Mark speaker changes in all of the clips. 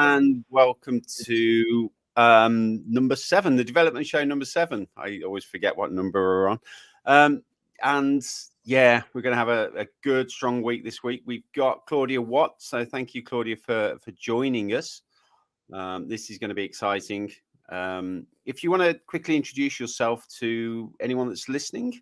Speaker 1: and welcome to number 7, the development show number 7. I always forget what number we're on. And yeah, we're going to have a good, strong week this week. We've got Claudia Wyatt. So thank you, Claudia, for joining us. This is going to be exciting. If you want to quickly introduce yourself to anyone that's listening.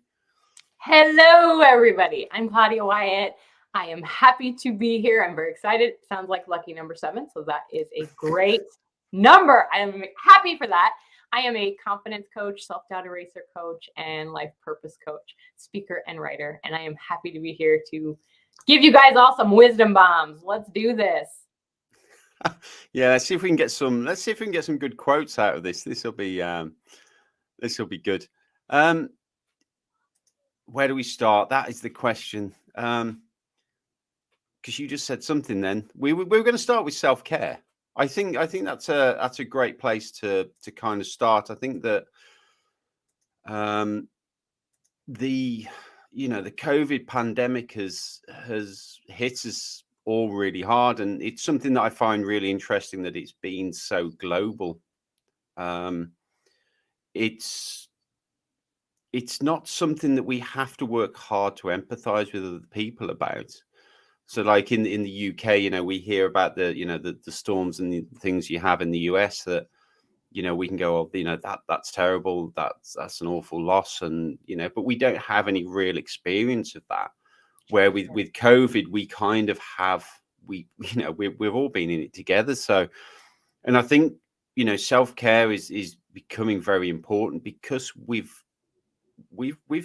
Speaker 2: Hello, everybody. I'm Claudia Wyatt. I am happy to be here. I'm very excited. Sounds like lucky number 7. So that is a great number. I am happy for that. I am a confidence coach, self-doubt eraser coach, and life purpose coach, speaker and writer. And I am happy to be here to give you guys all some wisdom bombs. Let's do this.
Speaker 1: Yeah, let's see if we can get some good quotes out of this. This will be good. Where do we start? That is the question. Because you just said something then. We were going to start with self-care. I think that's a great place to kind of start. I think that the COVID pandemic has hit us all really hard, and it's something that I find really interesting that it's been so global. It's not something that we have to work hard to empathize with other people about. So like in the UK, we hear about the storms and the things you have in the US that, we can go, that's terrible. That's an awful loss. And, but we don't have any real experience of that. Where with COVID, we kind of have, we've all been in it together. So, and I think, self-care is becoming very important because we've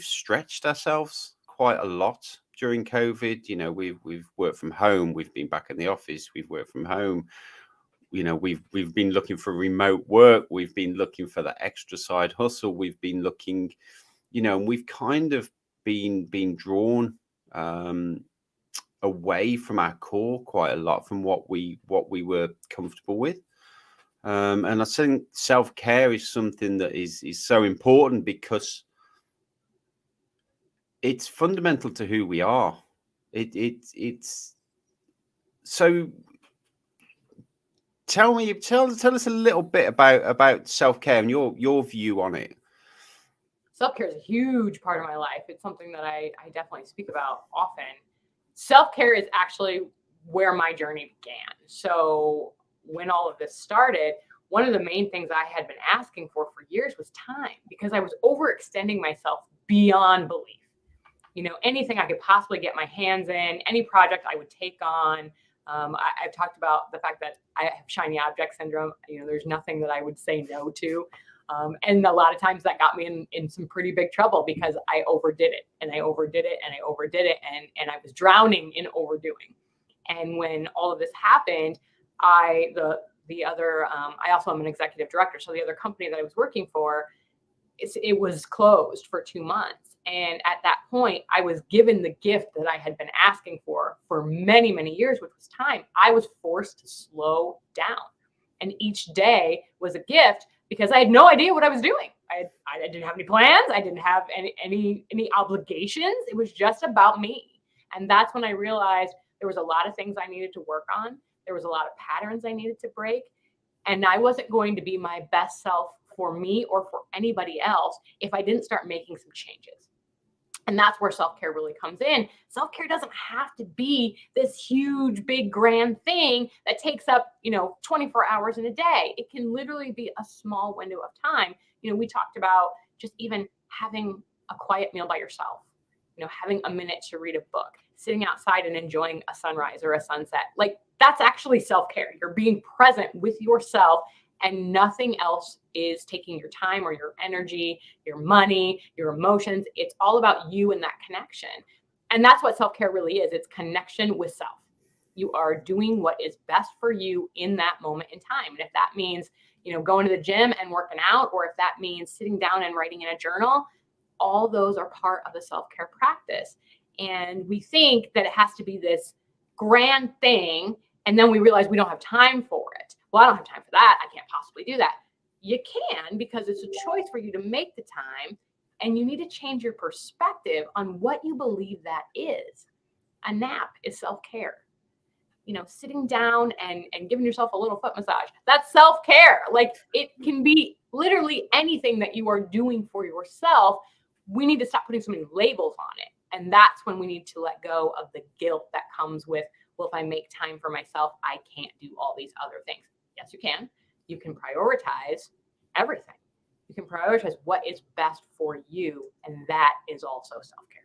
Speaker 1: stretched ourselves quite a lot during COVID. We've worked from home. We've been back in the office. We've worked from home. We've been looking for remote work. We've been looking for that extra side hustle. We've been looking, and we've kind of been drawn away from our core quite a lot from what we were comfortable with. And I think self-care is something that is so important because it's fundamental to who we are. It's so. Tell us a little bit about self-care and your view on it.
Speaker 2: Self-care is a huge part of my life. It's something that I definitely speak about often. Self-care is actually where my journey began. So when all of this started, one of the main things I had been asking for years was time, because I was overextending myself beyond belief. Anything I could possibly get my hands in, any project I would take on. I've talked about the fact that I have shiny object syndrome. There's nothing that I would say no to. And a lot of times that got me in some pretty big trouble because I overdid it and I overdid it and I overdid it. And I was drowning in overdoing. And when all of this happened, I also am an executive director. So the other company that I was working for, it was closed for 2 months. And at that point, I was given the gift that I had been asking for many, many years, which was time. I was forced to slow down. And each day was a gift because I had no idea what I was doing. I didn't have any plans. I didn't have any obligations. It was just about me. And that's when I realized there was a lot of things I needed to work on. There was a lot of patterns I needed to break. And I wasn't going to be my best self for me or for anybody else if I didn't start making some changes. And that's where self-care really comes in. Self-care doesn't have to be this huge, big, grand thing that takes up, 24 hours in a day. It can literally be a small window of time. We talked about just even having a quiet meal by yourself, having a minute to read a book, sitting outside and enjoying a sunrise or a sunset. Like, that's actually self-care. You're being present with yourself, and nothing else is taking your time or your energy, your money, your emotions. It's all about you and that connection. And that's what self-care really is. It's connection with self. You are doing what is best for you in that moment in time. And if that means, going to the gym and working out, or if that means sitting down and writing in a journal, all those are part of the self-care practice. And we think that it has to be this grand thing, and then we realize we don't have time for it. Well, I don't have time for that. I can't possibly do that. You can, because it's a choice for you to make the time, and you need to change your perspective on what you believe that is. A nap is self-care. sitting down and giving yourself a little foot massage. That's self-care. Like, it can be literally anything that you are doing for yourself. We need to stop putting so many labels on it. And that's when we need to let go of the guilt that comes with, well, if I make time for myself, I can't do all these other things. Yes, you can. You can prioritize everything. You can prioritize what is best for you. And that is also self-care.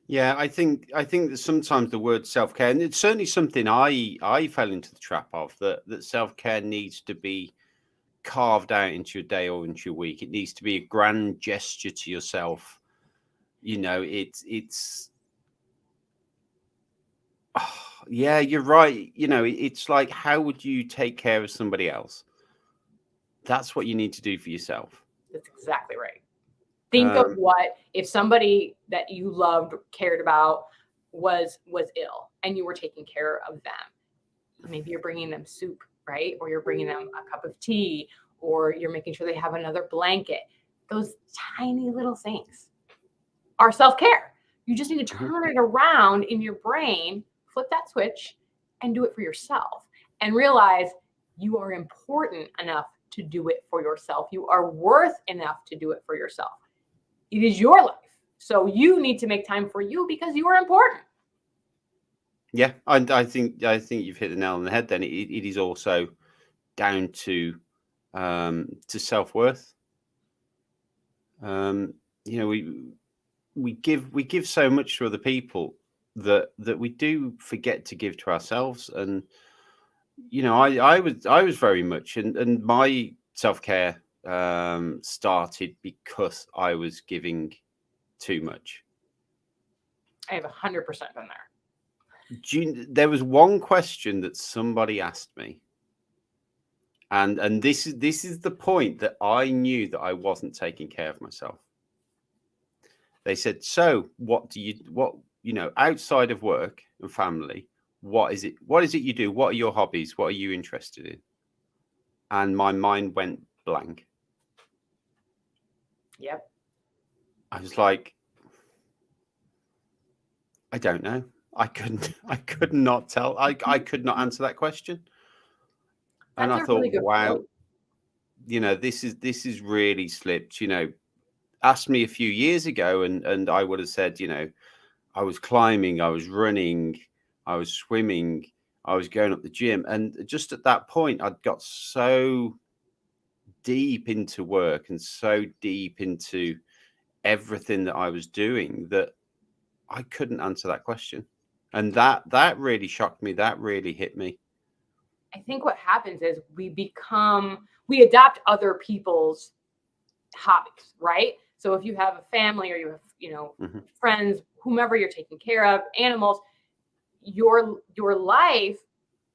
Speaker 1: Yeah, I think that sometimes the word self-care, and it's certainly something I fell into the trap of, that self-care needs to be carved out into your day or into your week. It needs to be a grand gesture to yourself. It's yeah, you're right. It's like, how would you take care of somebody else? That's what you need to do for yourself.
Speaker 2: That's exactly right. Think of what if somebody that you loved, cared about, was ill, and you were taking care of them. Maybe you're bringing them soup, right? Or you're bringing them a cup of tea, or you're making sure they have another blanket. Those tiny little things are self-care. You just need to turn it around in your brain, flip that switch, and do it for yourself, and realize you are important enough to do it for yourself. You are worth enough to do it for yourself. It is your life. So you need to make time for you because you are important.
Speaker 1: Yeah, I think you've hit the nail on the head. Then it is also down to self-worth. We give so much to other people that we do forget to give to ourselves. And I was very much, and my self-care started because I was giving too much.
Speaker 2: I have 100% been there.
Speaker 1: There was one question that somebody asked me, and this is the point that I knew that I wasn't taking care of myself. They said, so what outside of work and family, what is it you do? What are your hobbies? What are you interested in? And my mind went blank.
Speaker 2: Yep.
Speaker 1: I was like, I don't know. I could not tell. I could not answer that question. And I thought, wow, this is really slipped. Asked me a few years ago, and I would have said, I was climbing, I was running, I was swimming, I was going up the gym. And just at that point, I'd got so deep into work and so deep into everything that I was doing that I couldn't answer that question. And that really shocked me. That really hit me.
Speaker 2: I think what happens is we adopt other people's hobbies, right? So if you have a family, or you have, friends, whomever you're taking care of, animals, your life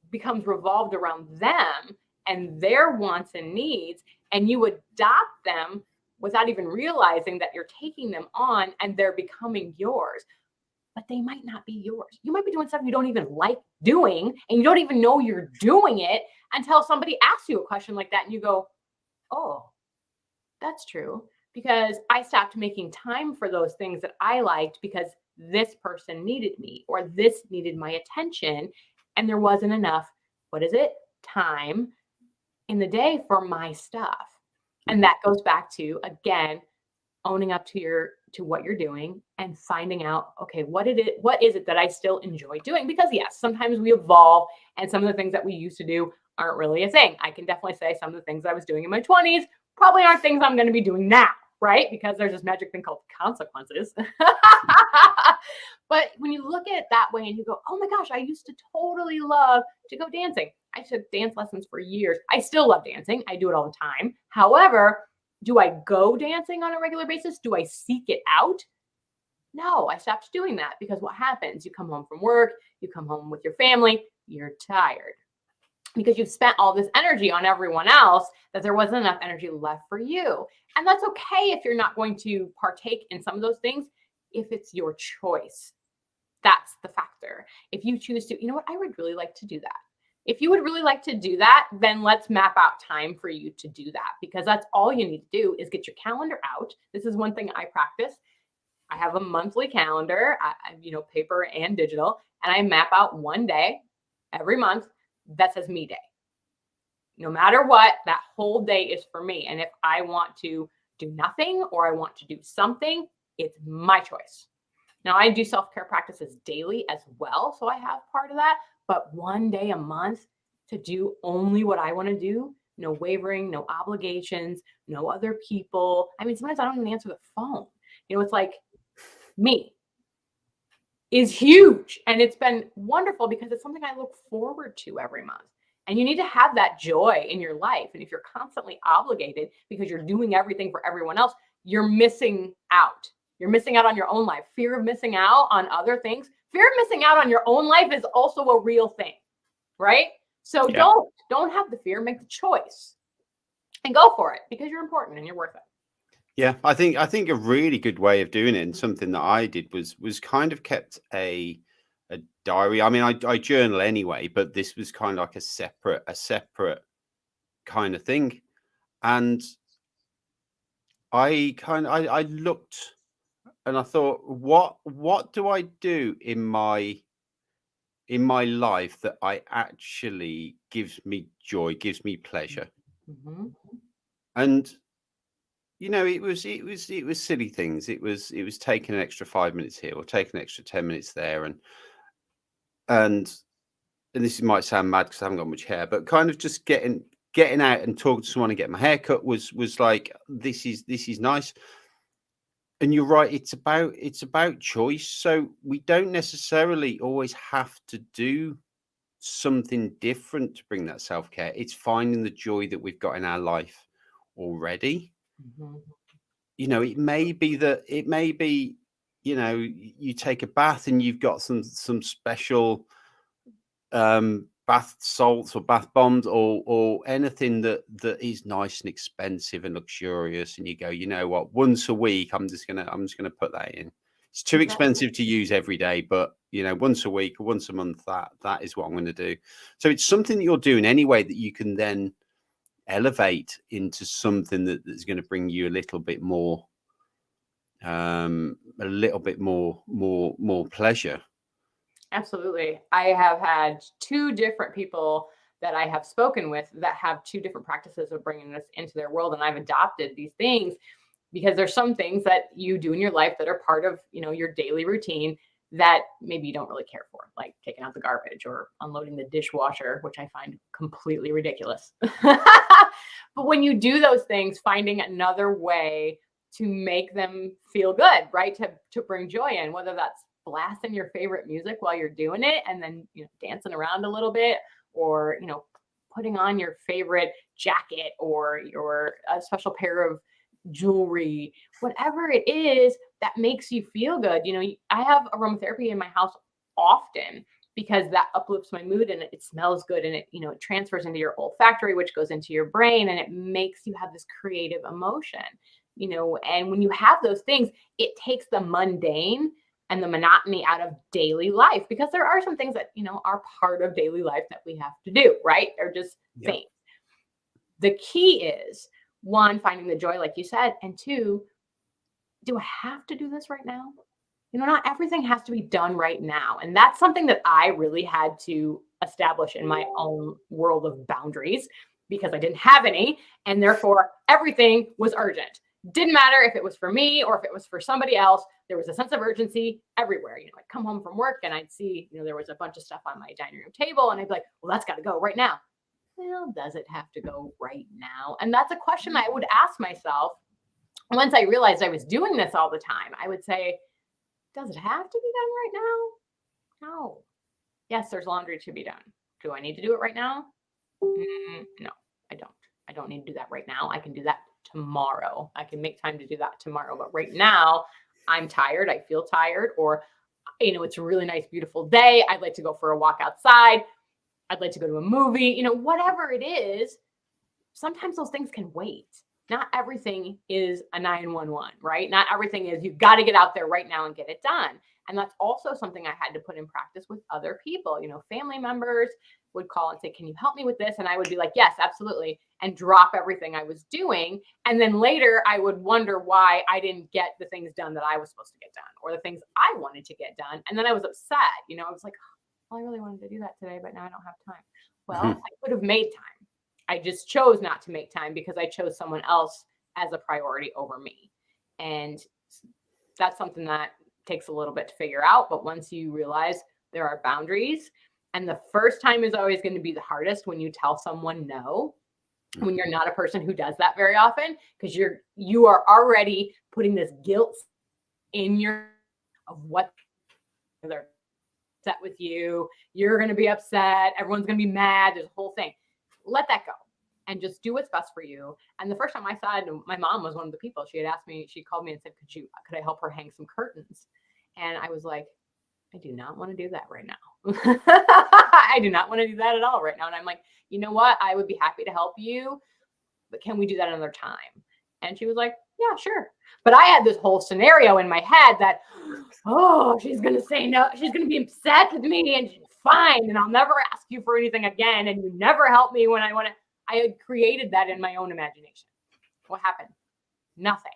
Speaker 2: becomes revolved around them and their wants and needs, and you adopt them without even realizing that you're taking them on, and they're becoming yours. But they might not be yours. You might be doing stuff you don't even like doing, and you don't even know you're doing it until somebody asks you a question like that, and you go, oh, that's true, because I stopped making time for those things that I liked because this person needed me, or this needed my attention, and there wasn't enough, time in the day for my stuff. And that goes back to, again, owning up to what you're doing and finding out, okay, what is it that I still enjoy doing? Because yes, sometimes we evolve, and some of the things that we used to do aren't really a thing. I can definitely say some of the things I was doing in my 20s probably aren't things I'm going to be doing now, right? Because there's this magic thing called consequences. But when you look at it that way and you go, oh my gosh, I used to totally love to go dancing. I took dance lessons for years. I still love dancing. I do it all the time. However, do I go dancing on a regular basis? Do I seek it out? No, I stopped doing that, because what happens? You come home from work, you come home with your family, you're tired because you've spent all this energy on everyone else, that there wasn't enough energy left for you. And that's okay if you're not going to partake in some of those things, if it's your choice. That's the factor. If you choose to, I would really like to do that. If you would really like to do that, then let's map out time for you to do that, because that's all you need to do is get your calendar out. This is one thing I practice. I have a monthly calendar, paper and digital, and I map out one day every month that says me day. No matter what, that whole day is for me. And if I want to do nothing or I want to do something, it's my choice. Now, I do self-care practices daily as well, so I have part of that, but one day a month to do only what I want to do, no wavering, no obligations, no other people. I mean, sometimes I don't even answer the phone. It's like me is huge. And it's been wonderful because it's something I look forward to every month. And you need to have that joy in your life. And if you're constantly obligated because you're doing everything for everyone else, you're missing out. You're missing out on your own life. Fear of missing out on other things. Fear of missing out on your own life is also a real thing, right? So don't have the fear, make the choice and go for it because you're important and you're worth it.
Speaker 1: Yeah, I think a really good way of doing it, and something that I did was kind of kept a diary. I mean, I journal anyway, but this was kind of like a separate kind of thing. And I looked and I thought, what do I do in my life that I actually gives me joy, gives me pleasure?
Speaker 2: Mm-hmm.
Speaker 1: And it was silly things. It was taking an extra 5 minutes here or taking an extra 10 minutes there, and this might sound mad because I haven't got much hair, but kind of just getting out and talking to someone and getting my hair cut was like, this is nice. And you're right, it's about choice. So we don't necessarily always have to do something different to bring that self-care. It's finding the joy that we've got in our life already.
Speaker 2: Mm-hmm.
Speaker 1: It may be you take a bath and you've got some special bath salts or bath bombs or anything that is nice and expensive and luxurious, and you go, you know what, once a week I'm just gonna put that in. It's too expensive to use every day, but once a week or once a month, that is what I'm going to do. So it's something that you're doing anyway that you can then elevate into something that's going to bring you a little bit more pleasure.
Speaker 2: Absolutely. I have had two different people that I have spoken with that have two different practices of bringing this into their world. And I've adopted these things because there's some things that you do in your life that are part of, your daily routine that maybe you don't really care for, like taking out the garbage or unloading the dishwasher, which I find completely ridiculous. But when you do those things, finding another way to make them feel good, right? To bring joy in, whether that's blasting your favorite music while you're doing it and then dancing around a little bit, or putting on your favorite jacket or a special pair of jewelry, whatever it is that makes you feel good. I have aromatherapy in my house often because that uplifts my mood and it smells good, and it it transfers into your olfactory, which goes into your brain, and it makes you have this creative emotion. And when you have those things, it takes the mundane and the monotony out of daily life, because there are some things that are part of daily life that we have to do, right? They're just things. The key is, one, finding the joy, like you said, and two, do I have to do this right now? Not everything has to be done right now. And that's something that I really had to establish in my own world of boundaries, because I didn't have any, and therefore everything was urgent. Didn't matter if it was for me or if it was for somebody else. There was a sense of urgency everywhere. I'd come home from work and I'd see, there was a bunch of stuff on my dining room table, and I'd be like, well, that's got to go right now. Well, does it have to go right now? And that's a question I would ask myself. Once I realized I was doing this all the time, I would say, does it have to be done right now? No. Yes, there's laundry to be done. Do I need to do it right now? No, I don't. I don't need to do that right now. I can do that tomorrow. I can make time to do that tomorrow. But right now, I'm tired. I feel tired. Or, it's a really nice, beautiful day. I'd like to go for a walk outside. I'd like to go to a movie. Whatever it is, sometimes those things can wait. Not everything is a 911, right? Not everything is you've got to get out there right now and get it done. And that's also something I had to put in practice with other people. Family members would call and say, can you help me with this? And I would be like, yes, absolutely. And drop everything I was doing. And then later I would wonder why I didn't get the things done that I was supposed to get done, or the things I wanted to get done. And then I was upset. I was like, well, I really wanted to do that today, but now I don't have time. Well, I could have made time. I just chose not to make time because I chose someone else as a priority over me. And that's something that takes a little bit to figure out. But once you realize there are boundaries, and the first time is always going to be the hardest when you tell someone no, when you're not a person who does that very often, because you are already putting this guilt in your of what they're upset with you. You're going to be upset. Everyone's going to be mad. There's a whole thing. Let that go and just do what's best for you. And the first time I saw it, my mom was one of the people. She had asked me, she called me and said, could I help her hang some curtains? And I was like, I do not want to do that right now. I do not want to do that at all right now. And I'm like, you know what? I would be happy to help you, but can we do that another time? And she was like, yeah, sure. But I had this whole scenario in my head that, oh, she's going to say no. She's going to be upset with me and she's fine. And I'll never ask you for anything again. And you never help me when I want to. I had created that in my own imagination. What happened? Nothing.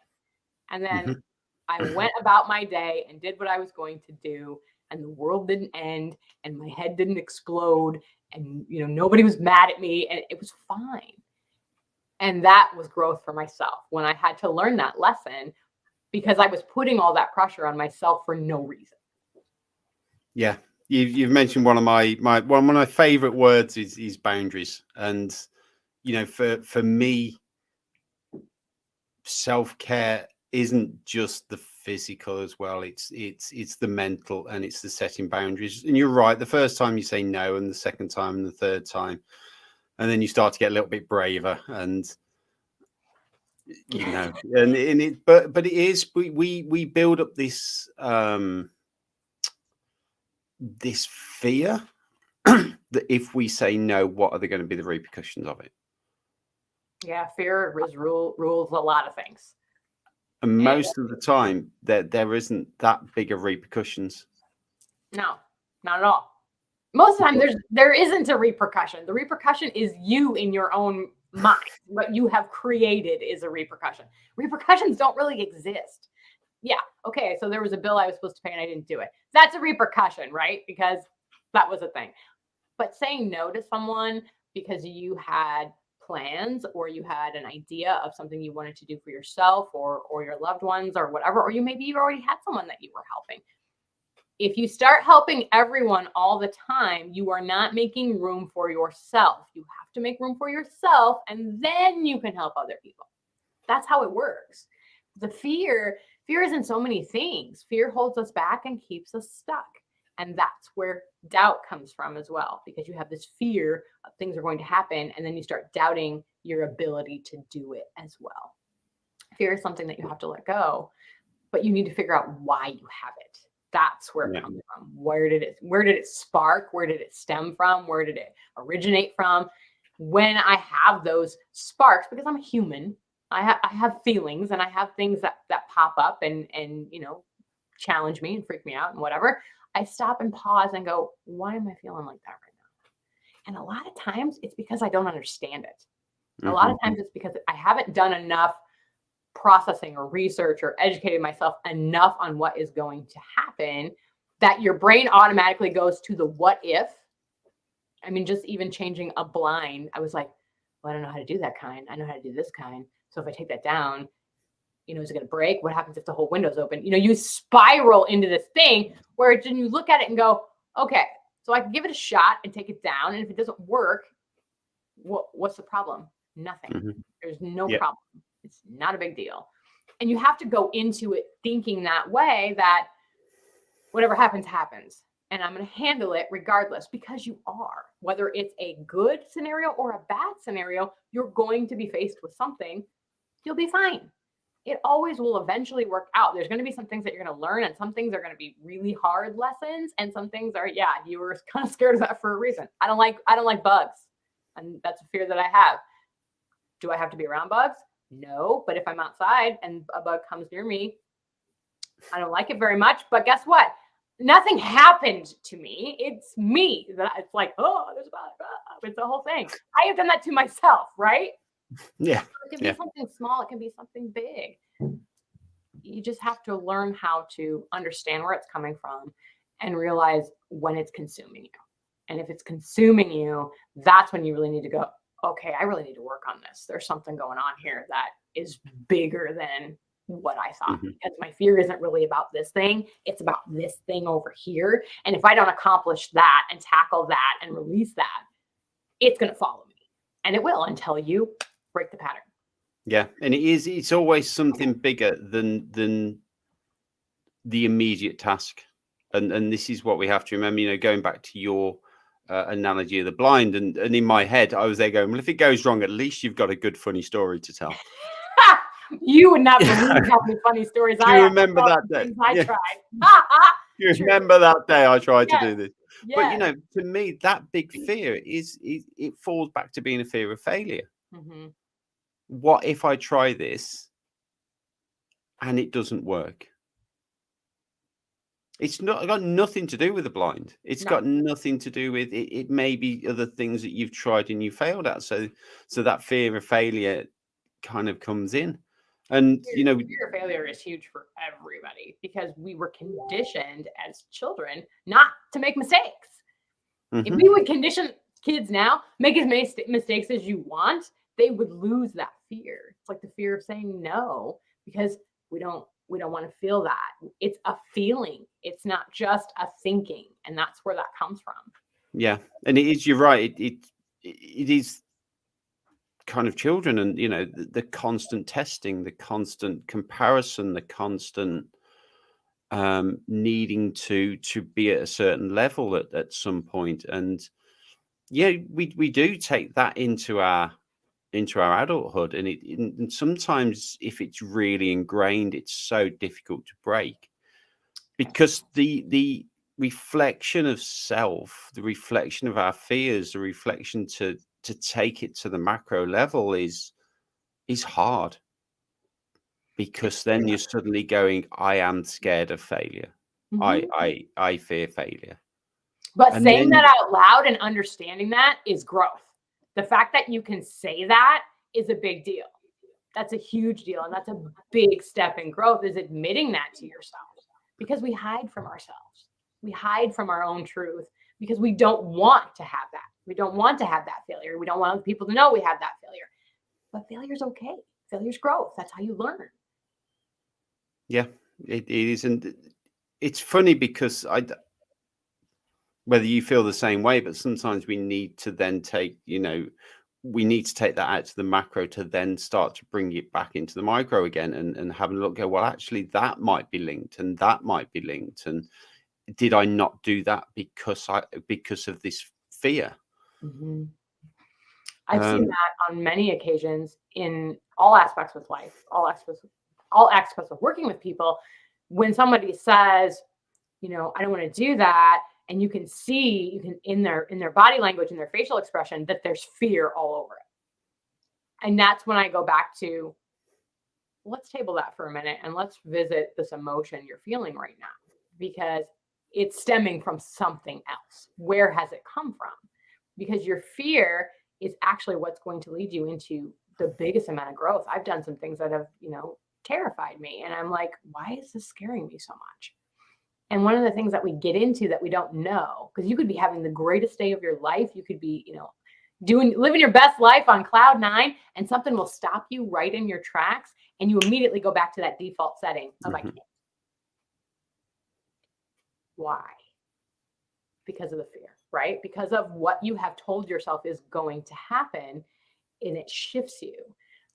Speaker 2: And then I went about my day and did what I was going to do. And the world didn't end and my head didn't explode. And, nobody was mad at me and it was fine. And that was growth for myself when I had to learn that lesson because I was putting all that pressure on myself for no reason.
Speaker 1: Yeah. You've mentioned one of my favorite words is boundaries. And, for me, self-care isn't just the physical as well. It's the mental and it's the setting boundaries. And you're right. The first time you say no and the second time and the third time, and then you start to get a little bit braver and, but it is, we build up this, this fear that if we say no, what are going to be the repercussions of it?
Speaker 2: Yeah, fear rules a lot of things.
Speaker 1: And most of the time, there isn't that big of repercussions.
Speaker 2: No, not at all. Most of the time, there isn't a repercussion. The repercussion is you in your own mind. What you have created is a repercussion. Repercussions don't really exist. Yeah, okay, so there was a bill I was supposed to pay and I didn't do it. That's a repercussion, right? Because that was a thing. But saying no to someone because you had plans or you had an idea of something you wanted to do for yourself or your loved ones or whatever, or maybe you already had someone that you were helping. If you start helping everyone all the time, you are not making room for yourself. You have to make room for yourself and then you can help other people. That's how it works. The fear is in so many things. Fear holds us back and keeps us stuck. And that's where doubt comes from as well, because you have this fear of things are going to happen, and then you start doubting your ability to do it as well. Fear is something that you have to let go, but you need to figure out why you have it. That's where it comes from. Where did it spark? Where did it stem from? Where did it originate from? When I have those sparks, because I'm a human, I have feelings and I have things that pop up and challenge me and freak me out and whatever. I stop and pause and go, why am I feeling like that right now? And a lot of times it's because I don't understand it. A lot of times it's because I haven't done enough processing or research or educated myself enough on what is going to happen that your brain automatically goes to the what if. I mean, just even changing a blind, I was like, well, I don't know how to do that kind. I know how to do this kind. So if I take that down, is it going to break? What happens if the whole window's open? You spiral into this thing where then you look at it and go, okay, so I can give it a shot and take it down. And if it doesn't work, what's the problem? Nothing. There's no problem. It's not a big deal. And you have to go into it thinking that way, that whatever happens, happens. And I'm going to handle it regardless, because you are. Whether it's a good scenario or a bad scenario, you're going to be faced with something. You'll be fine. It always will eventually work out. There's going to be some things that you're going to learn, and some things are going to be really hard lessons, and some things are, you were kind of scared of that for a reason. I don't like bugs, and that's a fear that I have. Do I have to be around bugs? No, but if I'm outside and a bug comes near me, I don't like it very much. But guess what? Nothing happened to me. It's me. It's like, oh, there's a bug. It's the whole thing. I have done that to myself, right?
Speaker 1: Yeah.
Speaker 2: It can be something small. It can be something big. You just have to learn how to understand where it's coming from and realize when it's consuming you. And if it's consuming you, that's when you really need to go, okay, I really need to work on this. There's something going on here that is bigger than what I thought, because my fear isn't really about this thing. It's about this thing over here. And if I don't accomplish that and tackle that and release that, it's going to follow me, and it will until you break the pattern.
Speaker 1: Yeah. And it's always something bigger than the immediate task. And this is what we have to remember, going back to your analogy of the blind, and in my head, I was there going, well, if it goes wrong, at least you've got a good, funny story to tell.
Speaker 2: You would not believe how many funny stories
Speaker 1: Do you remember that day?
Speaker 2: I tried.
Speaker 1: You remember that day I tried to do this?
Speaker 2: Yes.
Speaker 1: But to me, that big fear it falls back to being a fear of failure. What if I try this and it doesn't work? It's not got nothing to do with the blind. It's got nothing to do with it. It may be other things that you've tried and you failed at. So that fear of failure kind of comes in. And
Speaker 2: fear of failure is huge for everybody, because we were conditioned as children not to make mistakes. If we would condition kids now, make as many mistakes as you want, they would lose that fear. It's like the fear of saying no, because we don't want to feel that. It's a feeling. It's not just a thinking. And that's where that comes from.
Speaker 1: Yeah. And it is, you're right. It is kind of children, and the constant testing, the constant comparison, the constant needing to be at a certain level at some point. And we do take that into our adulthood, and sometimes if it's really ingrained, it's so difficult to break, because the reflection of self, the reflection of our fears, the reflection to take it to the macro level is hard, because then you're suddenly going, I am scared of failure. I fear failure.
Speaker 2: But saying that out loud and understanding that is growth. The fact that you can say that is a big deal. That's a huge deal. And that's a big step in growth, is admitting that to yourself, because we hide from ourselves. We hide from our own truth because we don't want to have that. We don't want to have that failure. We don't want people to know we have that failure. But failure's okay. Failure's growth. That's how you learn.
Speaker 1: Yeah, it is. And it's funny because whether you feel the same way, but sometimes we need to then take, we need to take that out to the macro to then start to bring it back into the micro again, and have a look, go, well, actually that might be linked, and that might be linked. And did I not do that because of this fear?
Speaker 2: I've seen that on many occasions in all aspects of life, all aspects of working with people. When somebody says, I don't want to do that, and you can see, in their body language, in their facial expression, that there's fear all over it. And that's when I go back to, let's table that for a minute and let's visit this emotion you're feeling right now, because it's stemming from something else. Where has it come from? Because your fear is actually what's going to lead you into the biggest amount of growth. I've done some things that have, terrified me. And I'm like, why is this scaring me so much? And one of the things that we get into that we don't know, because you could be having the greatest day of your life. You could be, living your best life on cloud 9, and something will stop you right in your tracks. And you immediately go back to that default setting of I can't. Why? Because of the fear, right? Because of what you have told yourself is going to happen, and it shifts you.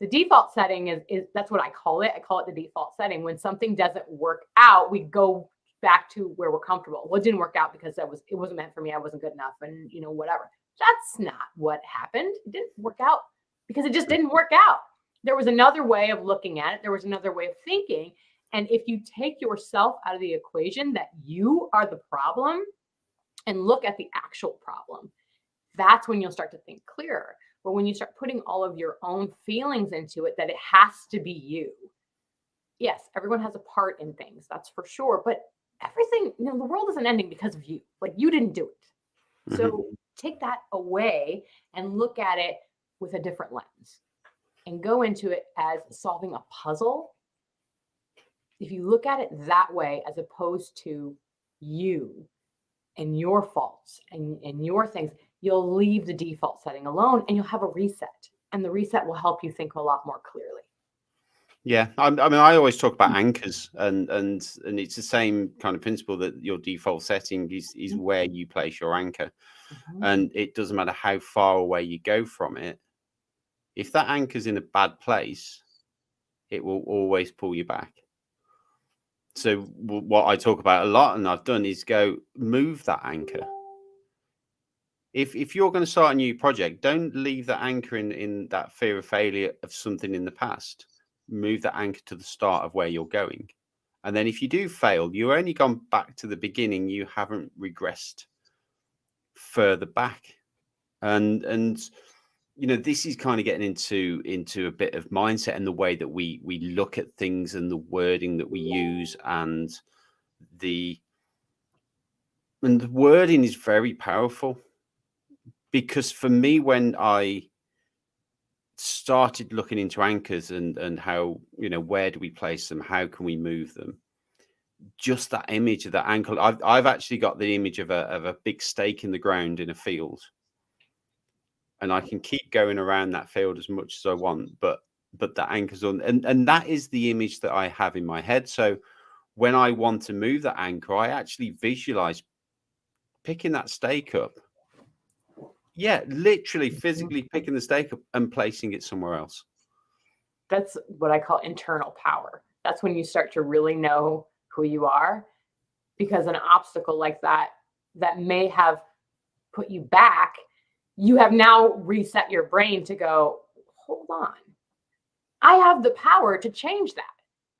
Speaker 2: The default setting is that's what I call it. I call it the default setting. When something doesn't work out, we go back to where we're comfortable. Well, it didn't work out because it wasn't meant for me. I wasn't good enough, and whatever. That's not what happened. It didn't work out because it just didn't work out. There was another way of looking at it. There was another way of thinking. And if you take yourself out of the equation, that you are the problem, and look at the actual problem, that's when you'll start to think clearer. But when you start putting all of your own feelings into it, that it has to be you. Yes, everyone has a part in things, that's for sure. But everything, the world isn't ending because of you. Like, you didn't do it. So take that away and look at it with a different lens, and go into it as solving a puzzle. If you look at it that way, as opposed to you and your faults and your things, you'll leave the default setting alone and you'll have a reset. And the reset will help you think a lot more clearly.
Speaker 1: Yeah, I mean, I always talk about anchors, and it's the same kind of principle that your default setting is where you place your anchor, and it doesn't matter how far away you go from it. If that anchor's in a bad place, it will always pull you back. So what I talk about a lot, and I've done, is go move that anchor. If you're going to start a new project, don't leave that anchor in that fear of failure of something in the past. Move that anchor to the start of where you're going. And then if you do fail, you've only gone back to the beginning. You haven't regressed further back. And this is kind of getting into a bit of mindset and the way that we look at things and the wording that we use, and the wording is very powerful. Because for me, when I started looking into anchors and how, where do we place them? How can we move them? Just that image of that anchor. I've actually got the image of a big stake in the ground in a field. And I can keep going around that field as much as I want, but that anchor's on. And that is the image that I have in my head. So when I want to move that anchor, I actually visualize picking that stake up. Yeah, literally physically picking the stake up and placing it somewhere else.
Speaker 2: That's what I call internal power. That's when you start to really know who you are, because an obstacle like that may have put you back, you have now reset your brain to go, hold on, I have the power to change that.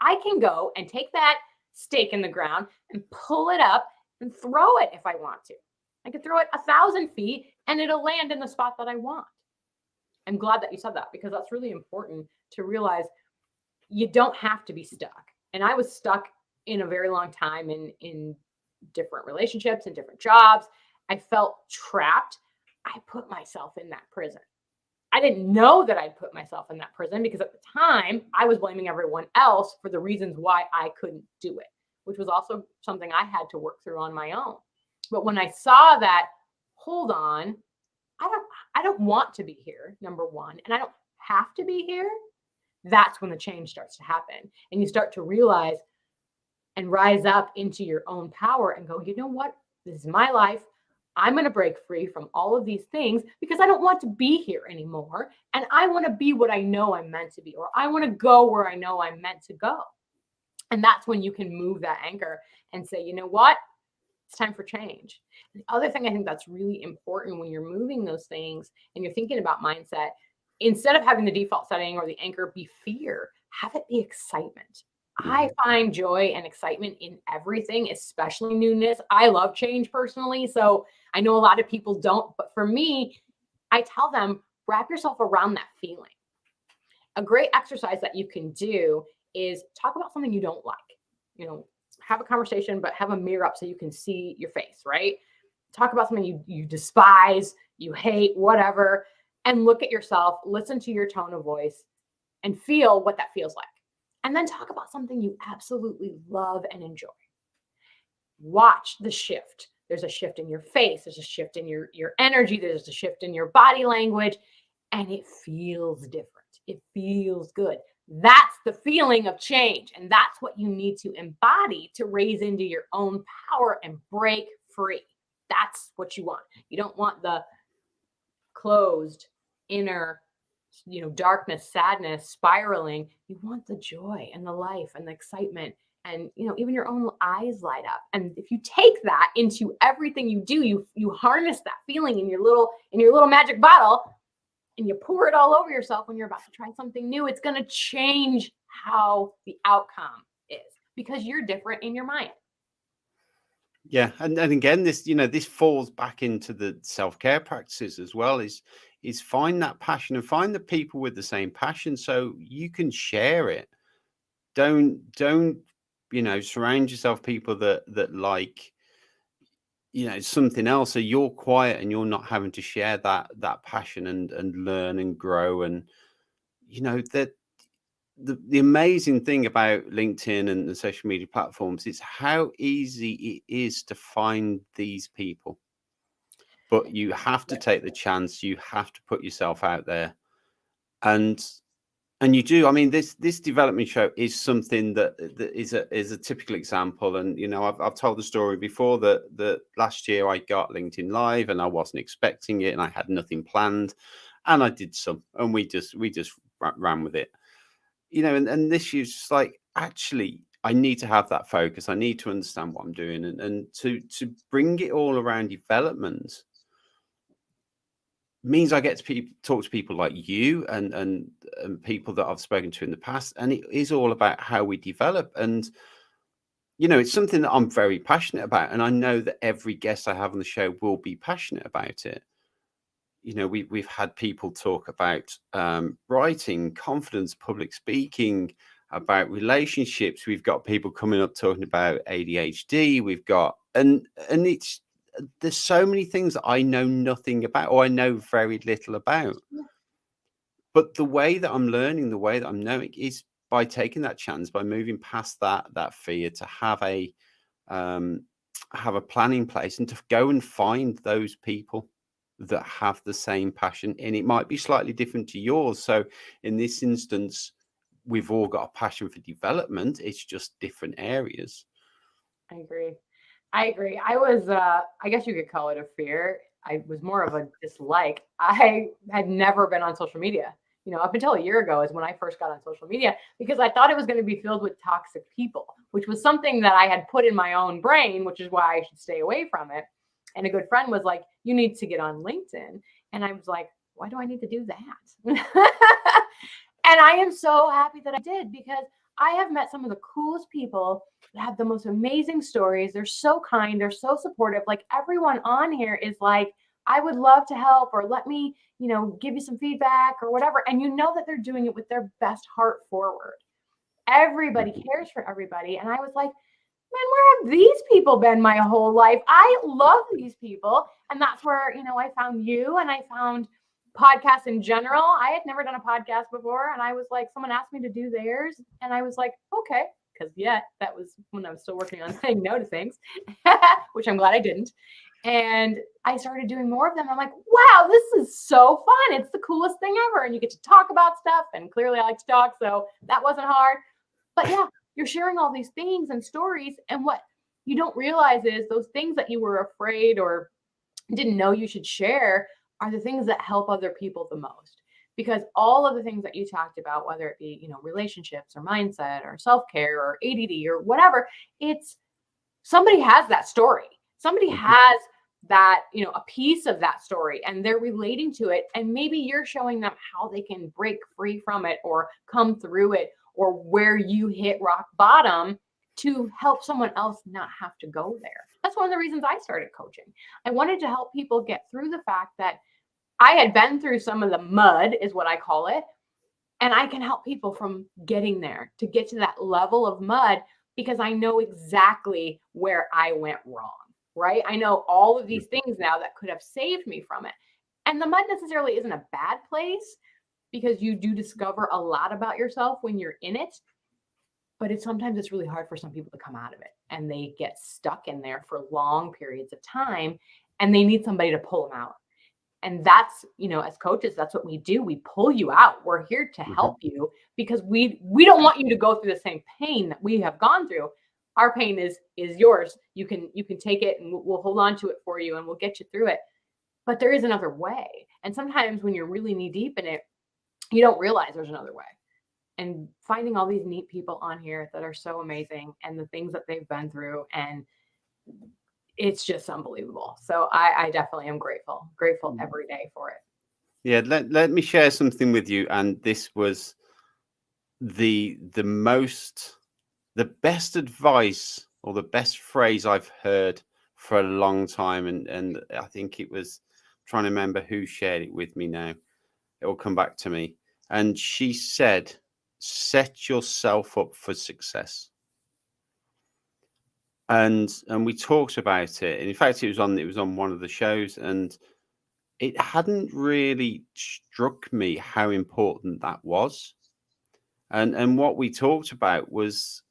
Speaker 2: I can go and take that stake in the ground and pull it up and throw it if I want to. I could throw it 1,000 feet and it'll land in the spot that I want. I'm glad that you said that, because that's really important to realize. You don't have to be stuck. And I was stuck in a very long time in different relationships and different jobs. I felt trapped. I put myself in that prison. I didn't know that I'd put myself in that prison, because at the time I was blaming everyone else for the reasons why I couldn't do it, which was also something I had to work through on my own. But when I saw that, hold on, I don't want to be here, number one, and I don't have to be here, that's when the change starts to happen. And you start to realize and rise up into your own power and go, you know what? This is my life. I'm going to break free from all of these things because I don't want to be here anymore. And I want to be what I know I'm meant to be, or I want to go where I know I'm meant to go. And that's when you can move that anchor and say, you know what? It's time for change. The other thing I think that's really important when you're moving those things and you're thinking about mindset, instead of having the default setting or the anchor be fear, have it be excitement. I find joy and excitement in everything, especially newness. I love change personally. So I know a lot of people don't, but for me, I tell them, wrap yourself around that feeling. A great exercise that you can do is talk about something you don't like. Have a conversation, but have a mirror up so you can see your face, right? Talk about something you despise, you hate, whatever, and look at yourself, listen to your tone of voice, and feel what that feels like. And then talk about something you absolutely love and enjoy. Watch the shift. There's a shift in your face. There's a shift in your energy. There's a shift in your body language. And it feels different. It feels good. That's the feeling of change. And that's what you need to embody to raise into your own power and break free. That's what you want. You don't want the closed inner, darkness, sadness, spiraling. You want the joy and the life and the excitement, and even your own eyes light up. And if you take that into everything you do, you harness that feeling in your little magic bottle, and you pour it all over yourself when you're about to try something new. It's going to change how the outcome is, because you're different in your mind.
Speaker 1: Yeah, and again, this falls back into the self-care practices as well. Is find that passion and find the people with the same passion so you can share it. Don't surround yourself people that like something else, so you're quiet and you're not having to share that passion and learn and grow, and that the amazing thing about LinkedIn and the social media platforms is how easy it is to find these people. But you have to take the chance. You have to put yourself out there, and you do. I mean, this development show is something that is a typical example. And I've told the story before that last year I got LinkedIn Live, and I wasn't expecting it, and I had nothing planned, and I did some, and we just ran with it. And this year's just like, actually, I need to have that focus. I need to understand what I'm doing, and to bring it all around development means I get to talk to people like you and people that I've spoken to in the past, and it is all about how we develop. And it's something that I'm very passionate about, and I know that every guest I have on the show will be passionate about it. We've had people talk about writing, confidence, public speaking, about relationships. We've got people coming up talking about ADHD. We've got and there's so many things that I know nothing about, or I know very little about. But the way that I'm learning, the way that I'm knowing, is by taking that chance, by moving past that fear, to have a plan in place, and to go and find those people that have the same passion. And it might be slightly different to yours. So in this instance, we've all got a passion for development. It's just different areas.
Speaker 2: I agree. I was, I guess you could call it a fear. I was more of a dislike. I had never been on social media, up until a year ago is when I first got on social media, because I thought it was going to be filled with toxic people, which was something that I had put in my own brain, which is why I should stay away from it. And a good friend was like, you need to get on LinkedIn. And I was like, why do I need to do that? And I am so happy that I did, because I have met some of the coolest people that have the most amazing stories. They're so kind. They're so supportive. Like, everyone on here is like, I would love to help, or let me, give you some feedback or whatever. And that they're doing it with their best heart forward. Everybody cares for everybody. And I was like, man, where have these people been my whole life? I love these people. And that's where, I found you, and I found podcasts in general. I had never done a podcast before. And I was like, someone asked me to do theirs. And I was like, okay. Because that was when I was still working on saying no to things, which I'm glad I didn't. And I started doing more of them. I'm like, wow, this is so fun. It's the coolest thing ever. And you get to talk about stuff. And clearly I like to talk. So that wasn't hard. But yeah, you're sharing all these things and stories. And what you don't realize is those things that you were afraid or didn't know you should share are the things that help other people the most. Because all of the things that you talked about, whether it be, relationships or mindset or self-care or ADD or whatever, it's somebody has that story. Somebody has that, a piece of that story, and they're relating to it. And maybe you're showing them how they can break free from it, or come through it, or where you hit rock bottom, to help someone else not have to go there. That's one of the reasons I started coaching. I wanted to help people get through the fact that I had been through some of the mud, is what I call it. And I can help people from getting there, to get to that level of mud, because I know exactly where I went wrong, right? I know all of these things now that could have saved me from it. And the mud necessarily isn't a bad place, because you do discover a lot about yourself when you're in it. But sometimes it's really hard for some people to come out of it, and they get stuck in there for long periods of time, and they need somebody to pull them out. And that's, as coaches, that's what we do. We pull you out. We're here to help you, because we don't want you to go through the same pain that we have gone through. Our pain is yours. You can take it, and we'll hold on to it for you, and we'll get you through it. But there is another way. And sometimes when you're really knee deep in it, you don't realize there's another way. And finding all these neat people on here that are so amazing, and the things that they've been through, and it's just unbelievable. So I definitely am grateful every day for it.
Speaker 1: Yeah, let me share something with you. And this was the best advice, or the best phrase I've heard for a long time. And I think it was, trying to remember who shared it with me now. It will come back to me. And she said, set yourself up for success. And we talked about it. And in fact, it was on one of the shows, and it hadn't really struck me how important that was. And what we talked about was,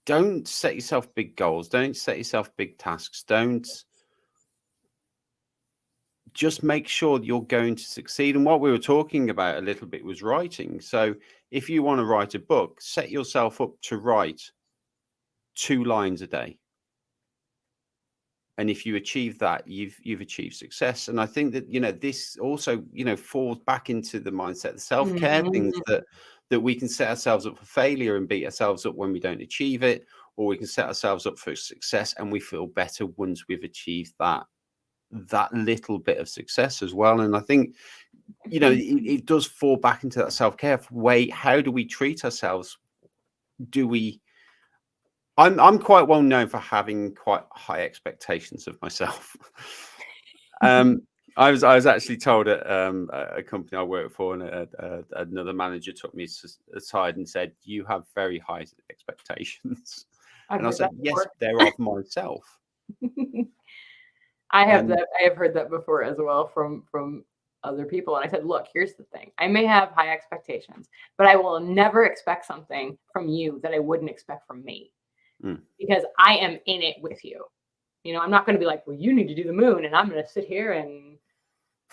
Speaker 1: don't set yourself big goals. Don't set yourself big tasks. Don't, just make sure that you're going to succeed. And what we were talking about a little bit was writing. So if you want to write a book, set yourself up to write 2 lines a day. And if you achieve that, you've achieved success. And I think that, this also, falls back into the mindset, the self-care things that we can set ourselves up for failure and beat ourselves up when we don't achieve it, or we can set ourselves up for success and we feel better once we've achieved that little bit of success as well. And I think, it does fall back into that self-care way. How do we treat ourselves? I'm quite well known for having quite high expectations of myself. I was actually told at a company I work for, and another manager took me aside and said, "You have very high expectations." And I said, "Yes, they're of myself."
Speaker 2: I have heard that before as well from other people. And I said, look, here's the thing. I may have high expectations, but I will never expect something from you that I wouldn't expect from me, because I am in it with you. I'm not going to be like, well, you need to do the moon and I'm going to sit here and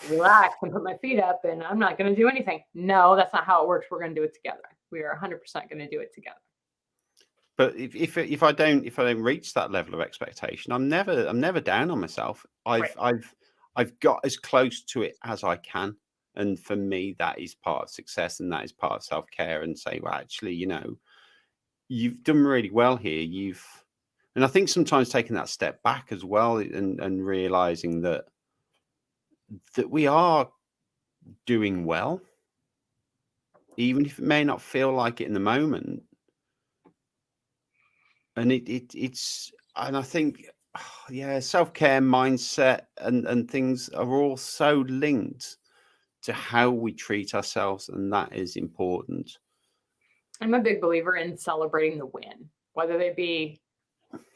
Speaker 2: relax and put my feet up and I'm not going to do anything. No, that's not how it works. We're going to do it together. We are 100% going to do it together.
Speaker 1: But if I don't reach that level of expectation, I'm never down on myself. I've got as close to it as I can, and for me, that is part of success, and that is part of self-care. And say, well, actually, you've done really well here. And I think sometimes taking that step back as well, and realizing that we are doing well, even if it may not feel like it in the moment. And and I think, self-care, mindset, and things are all so linked to how we treat ourselves, and that is important.
Speaker 2: I'm a big believer in celebrating the win, whether they be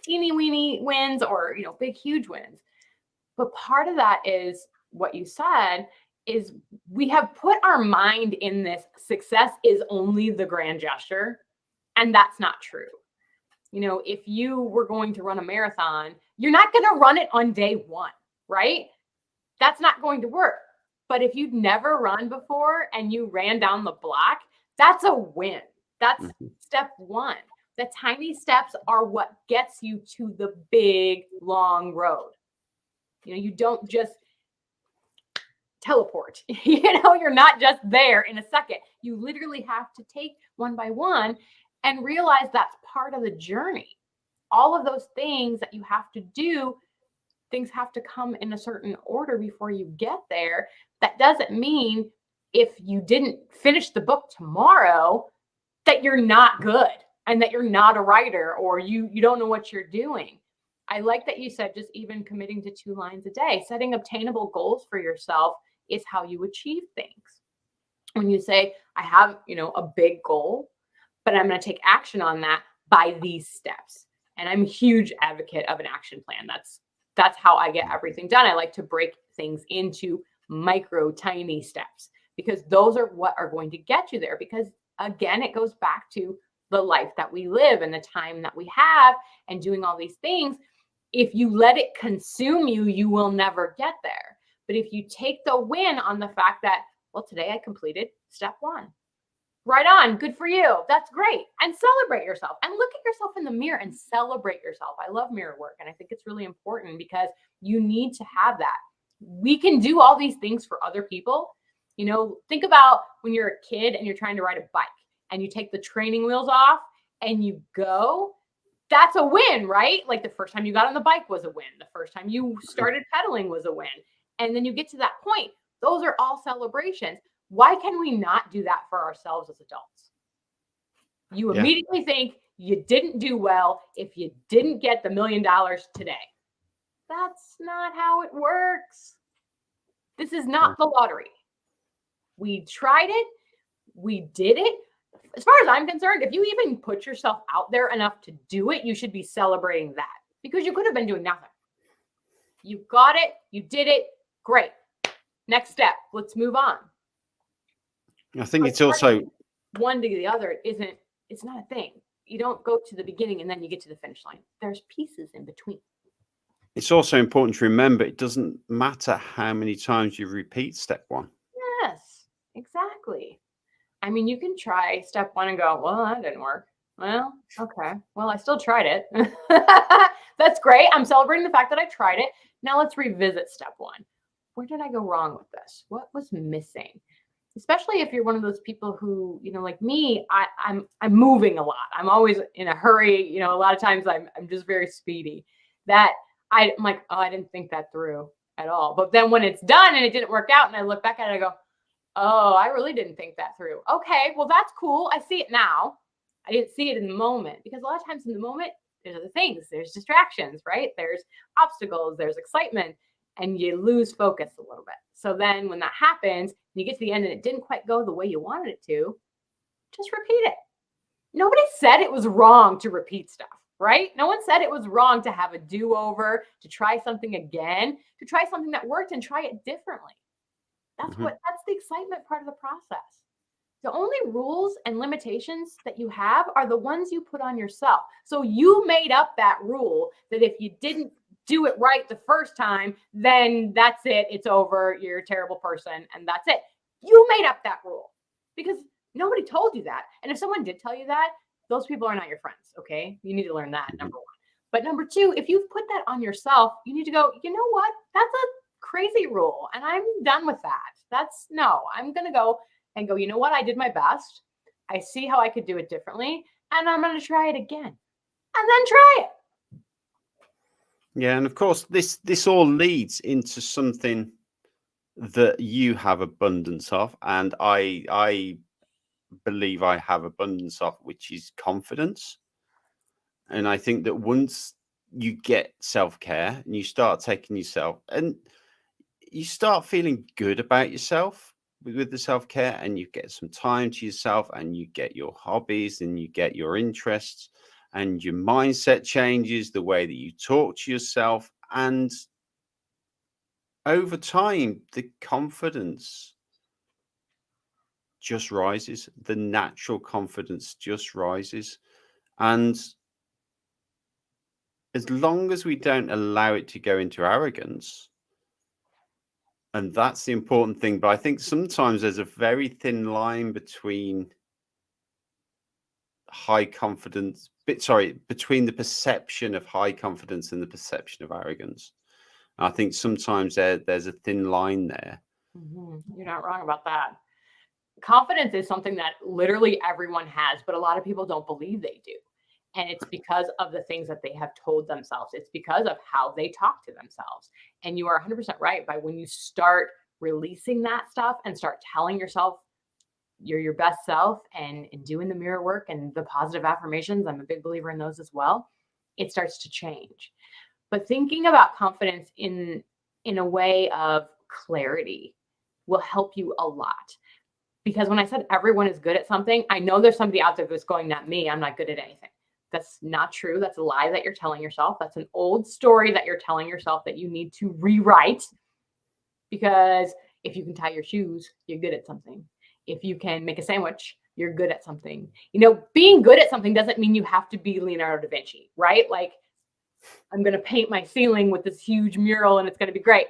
Speaker 2: teeny weeny wins or, big, huge wins. But part of that is what you said, is we have put our mind in this success is only the grand gesture. And that's not true. If you were going to run a marathon, you're not going to run it on day 1, right? That's not going to work. But if you'd never run before and you ran down the block, that's a win. That's step 1. The tiny steps are what gets you to the big, long road. You don't just teleport. You're not just there in a second. You literally have to take one by one and realize that's part of the journey. All of those things that you have to do, things have to come in a certain order before you get there. That doesn't mean if you didn't finish the book tomorrow that you're not good and that you're not a writer or you don't know what you're doing. I like that you said just even committing to 2 lines a day. Setting obtainable goals for yourself is how you achieve things. When you say, I have, a big goal, but I'm going to take action on that by these steps. And I'm a huge advocate of an action plan. That's how I get everything done. I like to break things into micro, tiny steps, because those are what are going to get you there. Because again, it goes back to the life that we live and the time that we have and doing all these things. If you let it consume you, you will never get there. But if you take the win on the fact that, well, today I completed step 1. Right on. Good for you. That's great. And celebrate yourself and look at yourself in the mirror and celebrate yourself. I love mirror work. And I think it's really important because you need to have that. We can do all these things for other people. Think about when you're a kid and you're trying to ride a bike and you take the training wheels off and you go. That's a win, right? Like the first time you got on the bike was a win. The first time you started pedaling was a win. And then you get to that point. Those are all celebrations. Why can we not do that for ourselves as adults? You immediately think you didn't do well if you didn't get the $1 million today. That's not how it works. This is not the lottery. We tried it. We did it. As far as I'm concerned, if you even put yourself out there enough to do it, you should be celebrating that, because you could have been doing nothing. You got it. You did it. Great. Next step. Let's move on.
Speaker 1: I think
Speaker 2: But
Speaker 1: it's also,
Speaker 2: one to the other it's not a thing. You don't go to the beginning and then you get to the finish line. There's pieces in between.
Speaker 1: it's also important to remember it doesn't matter how many times you repeat step one.
Speaker 2: Yes, exactly. I mean, you can try step one and go, well, that didn't work. Well, okay. Well, I still tried it. That's great. I'm celebrating the fact that I tried it. Now let's revisit step one. Where did I go wrong with this? What was missing? Especially if you're one of those people who, like me, I'm moving a lot. I'm always in a hurry. A lot of times I'm just very speedy. That I'm like, oh, I didn't think that through at all. But then when it's done and it didn't work out, and I look back at it, I go, oh, I really didn't think that through. Okay, well, that's cool. I see it now. I didn't see it in the moment, because a lot of times in the moment, there's other things. There's distractions, right? There's obstacles, there's excitement, and you lose focus a little bit. So then when that happens, you get to the end and it didn't quite go the way you wanted it to, just repeat it. Nobody said it was wrong to repeat stuff, right? No one said it was wrong to have a do-over, to try something again, to try something that worked and try it differently. That's the excitement part of the process. The only rules and limitations that you have are the ones you put on yourself. So you made up that rule that if you didn't do it right the first time, then that's it. It's over. You're a terrible person. And that's it. You made up that rule because nobody told you that. And if someone did tell you that, those people are not your friends. Okay. You need to learn that, number one. But number two, if you've put that on yourself, you need to go, you know what? That's a crazy rule. And I'm done with that. I'm going to go and go, you know what? I did my best. I see how I could do it differently. And I'm going to try it again. And then try it.
Speaker 1: Yeah, and of course, this all leads into something that you have abundance of, and I believe I have abundance of, which is confidence. And I think that once you get self-care and you start taking yourself, and you start feeling good about yourself with the self-care, and you get some time to yourself, and you get your hobbies, and you get your interests, and your mindset changes, the way that you talk to yourself, and over time the confidence just rises, the natural confidence just rises. And as long as we don't allow it to go into arrogance, and that's the important thing. But I think sometimes there's a very thin line between between the perception of high confidence and the perception of arrogance. I think sometimes there's a thin line there.
Speaker 2: You're not wrong about that. Confidence is something that literally everyone has, but a lot of people don't believe they do. And it's because of the things that they have told themselves. It's because of how they talk to themselves. And you are 100% right. By when you start releasing that stuff and start telling yourself you're your best self, and doing the mirror work and the positive affirmations, I'm a big believer in those as well, it starts to change. But thinking about confidence in a way of clarity will help you a lot. Because when I said everyone is good at something, I know there's somebody out there that's going, not me, I'm not good at anything. That's not true. That's a lie that you're telling yourself. That's an old story that you're telling yourself that you need to rewrite. Because if you can tie your shoes, you're good at something. If you can make a sandwich, you're good at something. Being good at something doesn't mean you have to be Leonardo da Vinci, right? Like, I'm going to paint my ceiling with this huge mural and it's going to be great.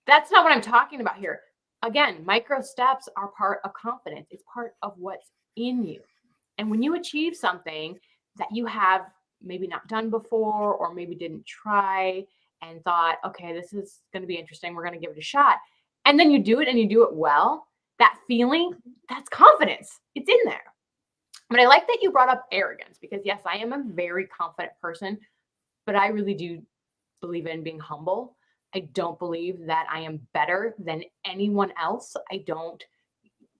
Speaker 2: That's not what I'm talking about here. Again, micro steps are part of confidence. It's part of what's in you. And when you achieve something that you have maybe not done before, or maybe didn't try and thought, okay, this is going to be interesting, we're going to give it a shot, and then you do it and you do it well, that feeling, that's confidence. It's in there. But I like that you brought up arrogance, because yes, I am a very confident person, but I really do believe in being humble. I don't believe that I am better than anyone else. I don't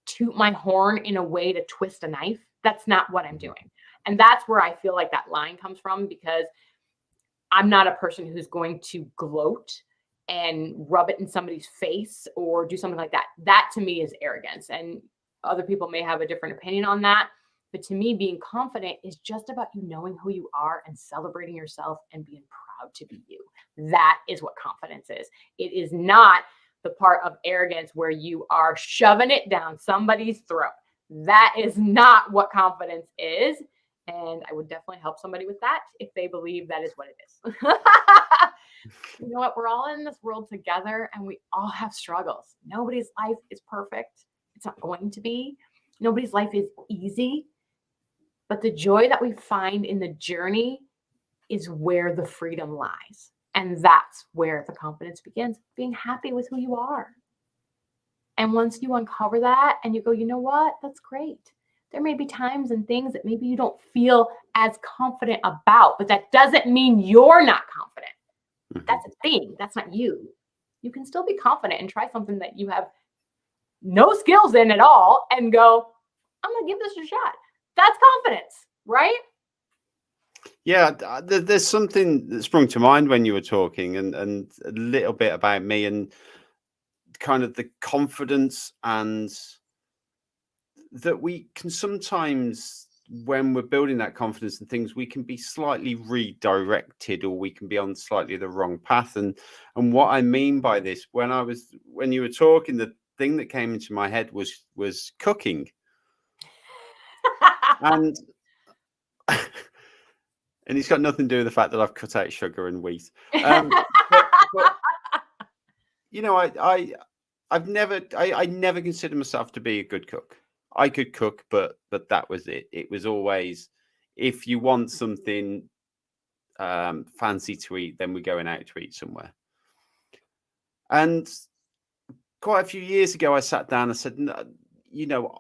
Speaker 2: toot my horn in a way to twist a knife. That's not what I'm doing. And that's where I feel like that line comes from, because I'm not a person who's going to gloat and rub it in somebody's face or do something like that. That to me is arrogance. And other people may have a different opinion on that. But to me, being confident is just about you knowing who you are and celebrating yourself and being proud to be you. That is what confidence is. It is not the part of arrogance where you are shoving it down somebody's throat. That is not what confidence is. And I would definitely help somebody with that if they believe that is what it is. You know what? We're all in this world together and we all have struggles. Nobody's life is perfect. It's not going to be. Nobody's life is easy. But the joy that we find in the journey is where the freedom lies. And that's where the confidence begins, being happy with who you are. And once you uncover that and you go, you know what? That's great. There may be times and things that maybe you don't feel as confident about, but that doesn't mean you're not confident. That's a thing. That's not you. You can still be confident and try something that you have no skills in at all and go, I'm going to give this a shot. That's confidence, right?
Speaker 1: Yeah, there's something that sprung to mind when you were talking, and a little bit about me and kind of the confidence, and that we can sometimes, when we're building that confidence and things, we can be slightly redirected, or we can be on slightly the wrong path. And what I mean by this, when you were talking, the thing that came into my head was cooking. And and it's got nothing to do with the fact that I've cut out sugar and wheat. But you know, I never considered myself to be a good cook. I could cook, but that was it. It was always, if you want something fancy to eat, then we're going out to eat somewhere. And quite a few years ago, I sat down and said, no, you know,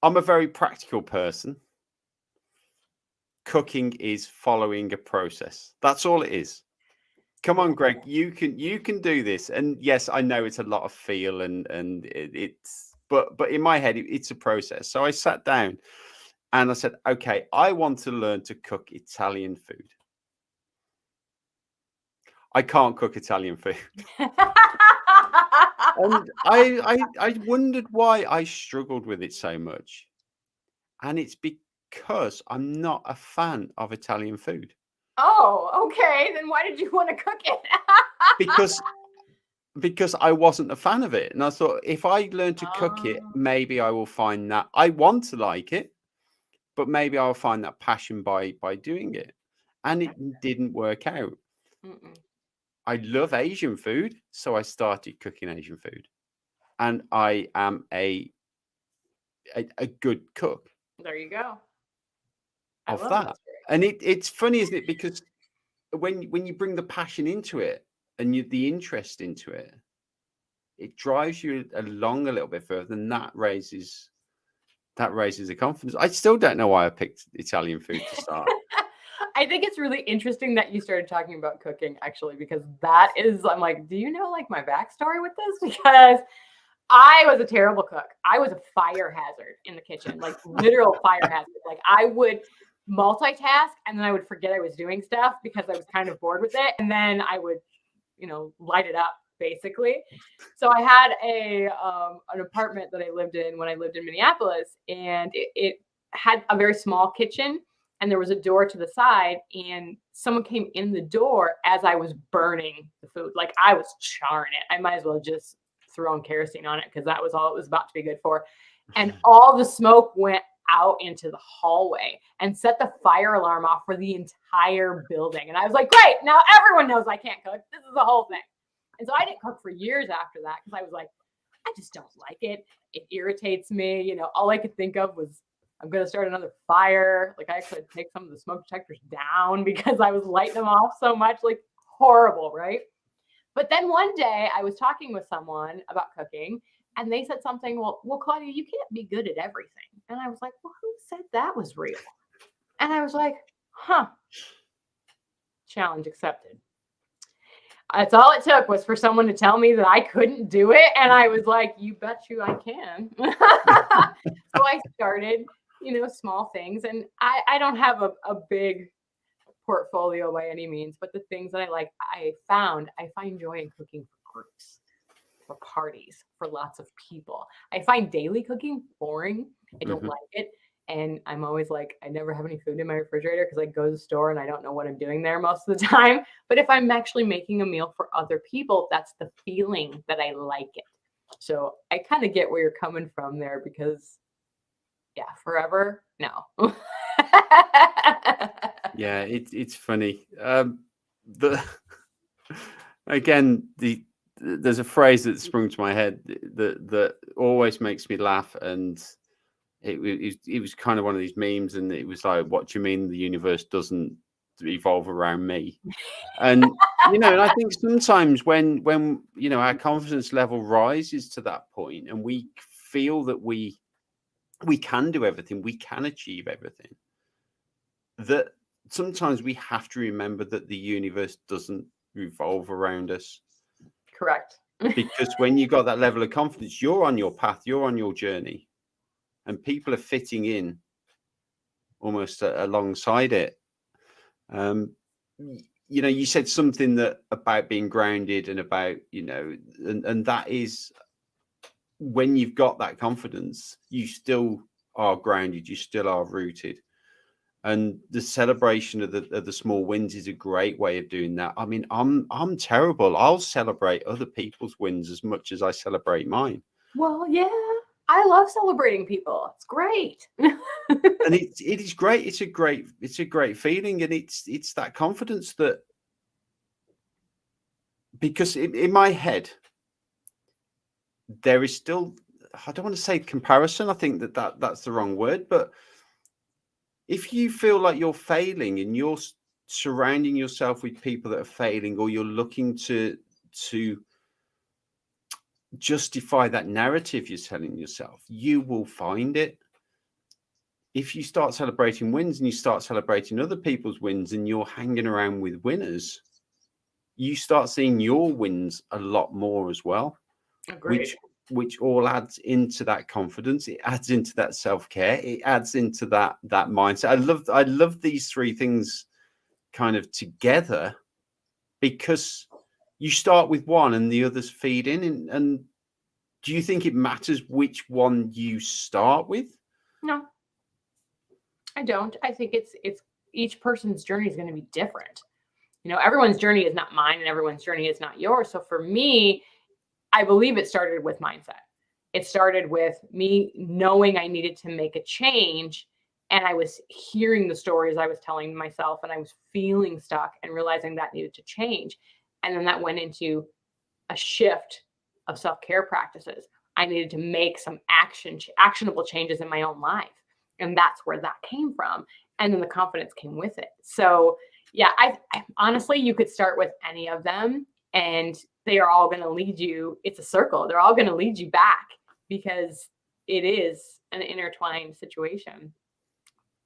Speaker 1: I'm a very practical person. Cooking is following a process. That's all it is. Come on, Greg, you can do this. And yes, I know it's a lot of feel and it's, but in my head, it's a process. So I sat down and I said, okay, I want to learn to cook Italian food. I can't cook Italian food. And I wondered why I struggled with it so much. And it's because I'm not a fan of Italian food.
Speaker 2: Oh, okay. Then why did you want to cook it?
Speaker 1: because I wasn't a fan of it. And I thought, if I learn to cook it, maybe I will find that I want to like it, but maybe I'll find that passion by doing it. And it didn't work out. I love Asian food, so I started cooking Asian food. And I am a good cook.
Speaker 2: There you go.
Speaker 1: Of that. And it's funny, isn't it? Because when you bring the passion into it and the interest into it, it drives you along a little bit further, and that raises the confidence. I still don't know why I picked Italian food to start.
Speaker 2: I think it's really interesting that you started talking about cooking, actually, because that is, I'm like, do you know like my backstory with this? Because I was a terrible cook. I was a fire hazard in the kitchen, like literal fire hazard. Like I would multitask and then I would forget I was doing stuff because I was kind of bored with it. And then I would, light it up basically. So I had an apartment that I lived in when I lived in Minneapolis, and it had a very small kitchen and there was a door to the side, and someone came in the door as I was burning the food. Like I was charring it. I might as well just thrown kerosene on it because that was all it was about to be good for. And all the smoke went out into the hallway and set the fire alarm off for the entire building. And I was like, great, now everyone knows I can't cook. This is the whole thing. And so I didn't cook for years after that because I was like, I just don't like it. It irritates me. All I could think of was, I'm going to start another fire. Like I could take some of the smoke detectors down because I was lighting them off so much, like horrible, right? But then one day I was talking with someone about cooking and they said something, well, Claudia, you can't be good at everything. And I was like, well, who said that was real? And I was like, challenge accepted. That's all it took was for someone to tell me that I couldn't do it. And I was like, you bet you I can. So I started, small things. And I don't have a big portfolio by any means, but the things that I like, I find joy in cooking for groups, for parties, for lots of people. I find daily cooking boring. I don't like it. And I'm always like, I never have any food in my refrigerator because I go to the store and I don't know what I'm doing there most of the time. But if I'm actually making a meal for other people, that's the feeling that I like it. So I kind of get where you're coming from there because, yeah, forever, no.
Speaker 1: Yeah, it's funny. The again, there's a phrase that sprung to my head that always makes me laugh, and it was kind of one of these memes, and it was like, "What do you mean the universe doesn't evolve around me?" And and I think sometimes when our confidence level rises to that point, and we feel that we can do everything, we can achieve everything, that sometimes we have to remember that the universe doesn't revolve around us.
Speaker 2: Correct.
Speaker 1: Because when you got that level of confidence, you're on your path, you're on your journey, and people are fitting in almost alongside it. You said something that about being grounded and about, and that is when you've got that confidence, you still are grounded, you still are rooted. And the celebration of the small wins is a great way of doing that. I mean, I'm terrible. I'll celebrate other people's wins as much as I celebrate mine.
Speaker 2: Well, yeah, I love celebrating people. It's great.
Speaker 1: And it is great. It's a great feeling, and it's that confidence that, because in my head there is still, I don't want to say comparison. I think that's the wrong word, but if you feel like you're failing and you're surrounding yourself with people that are failing, or you're looking to justify that narrative you're telling yourself, you will find it. If you start celebrating wins and you start celebrating other people's wins and you're hanging around with winners, you start seeing your wins a lot more as well.
Speaker 2: Agreed.
Speaker 1: Which all adds into that confidence. It adds into that self-care. It adds into that mindset. I love these three things kind of together, because you start with one and the others feed in. And do you think it matters which one you start with?
Speaker 2: No, I don't. I think it's each person's journey is going to be different. Everyone's journey is not mine and everyone's journey is not yours. So for me, I believe it started with mindset. It started with me knowing I needed to make a change. And I was hearing the stories I was telling myself, and I was feeling stuck and realizing that needed to change. And then that went into a shift of self-care practices. I needed to make some actionable changes in my own life. And that's where that came from. And then the confidence came with it. So yeah, I honestly, you could start with any of them, and they are all going to lead you. It's a circle. They're all going to lead you back, because it is an intertwined situation.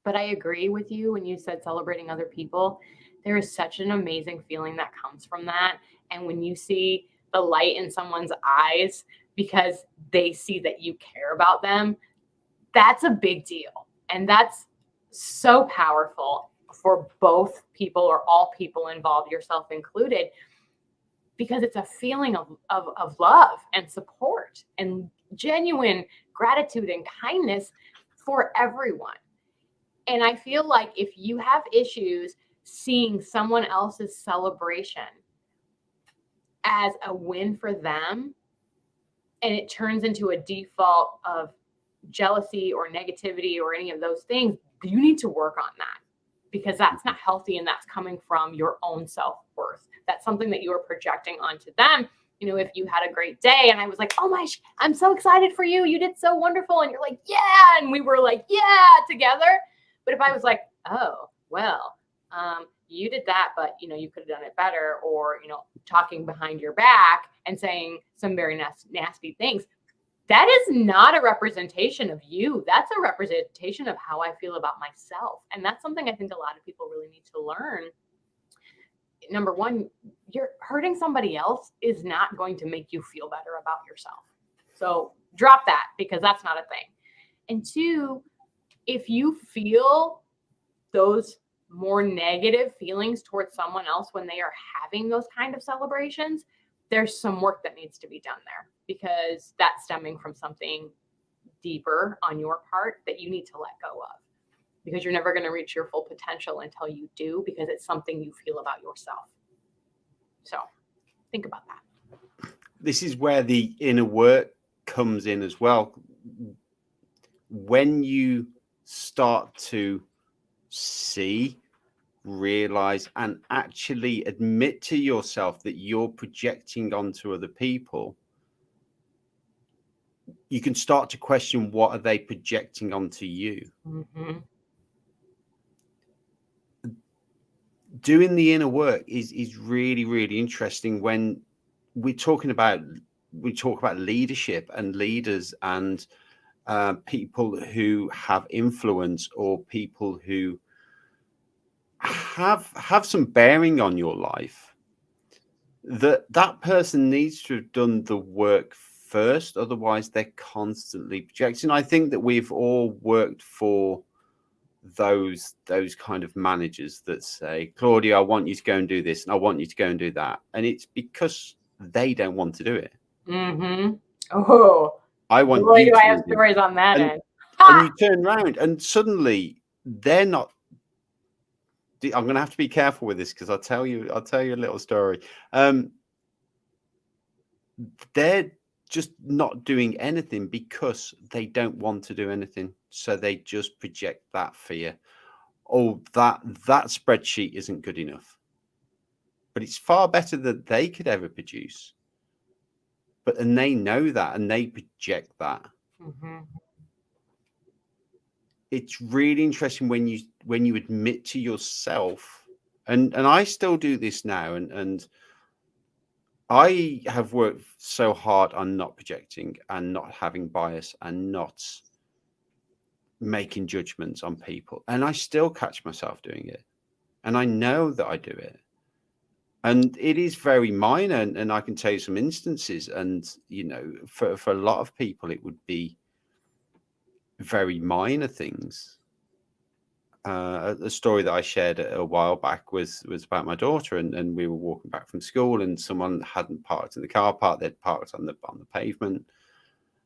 Speaker 2: But I agree with you when you said celebrating other people. There is such an amazing feeling that comes from that. And when you see the light in someone's eyes because they see that you care about them, that's a big deal. And that's so powerful for both people, or all people involved, yourself included, because it's a feeling of love and support and genuine gratitude and kindness for everyone. And I feel like if you have issues seeing someone else's celebration as a win for them, and it turns into a default of jealousy or negativity or any of those things, you need to work on that, because that's not healthy, and that's coming from your own self-worth. That's something that you are projecting onto them. If you had a great day and I was like, oh my, I'm so excited for you. You did so wonderful. And you're like, yeah. And we were like, yeah, together. But if I was like, oh, well, you did that, but you could have done it better, or, talking behind your back and saying some very nasty things, that is not a representation of you. That's a representation of how I feel about myself. And that's something I think a lot of people really need to learn. Number one, you're hurting somebody else is not going to make you feel better about yourself. So drop that, because that's not a thing. And two, if you feel those more negative feelings towards someone else when they are having those kind of celebrations, there's some work that needs to be done there, because that's stemming from something deeper on your part that you need to let go of, because you're never going to reach your full potential until you do, because it's something you feel about yourself. So think about that.
Speaker 1: This is where the inner work comes in as well. When you start to see, realize, and actually admit to yourself that you're projecting onto other people, you can start to question, what are they projecting onto you?
Speaker 2: Mm-hmm.
Speaker 1: Doing the inner work is really, really interesting. When we talk about leadership and leaders and people who have influence, or people who have some bearing on your life, that person needs to have done the work first. Otherwise, they're constantly projecting. I think that we've all worked for those kind of managers that say, Claudia, I want you to go and do this, and I want you to go and do that, and it's because they don't want to do it.
Speaker 2: Mm-hmm. Oh,
Speaker 1: I want
Speaker 2: boy,
Speaker 1: you
Speaker 2: do
Speaker 1: to
Speaker 2: I have
Speaker 1: do
Speaker 2: stories on that
Speaker 1: it.
Speaker 2: end.
Speaker 1: And you turn around and suddenly they're not. I'm going to have to be careful with this, because I'll tell you a little story. They're just not doing anything because they don't want to do anything. So they just project that fear. Oh, that spreadsheet isn't good enough. But it's far better than they could ever produce. And they know that, and they project that.
Speaker 2: Mm-hmm.
Speaker 1: It's really interesting when you admit to yourself, and I still do this now, and I have worked so hard on not projecting and not having bias and not making judgments on people, and I still catch myself doing it, and I know that I do it, and it is very minor, and I can tell you some instances, and for a lot of people it would be very minor things. A story that I shared a while back was about my daughter, and we were walking back from school, and someone hadn't parked in the car park; they'd parked on the pavement.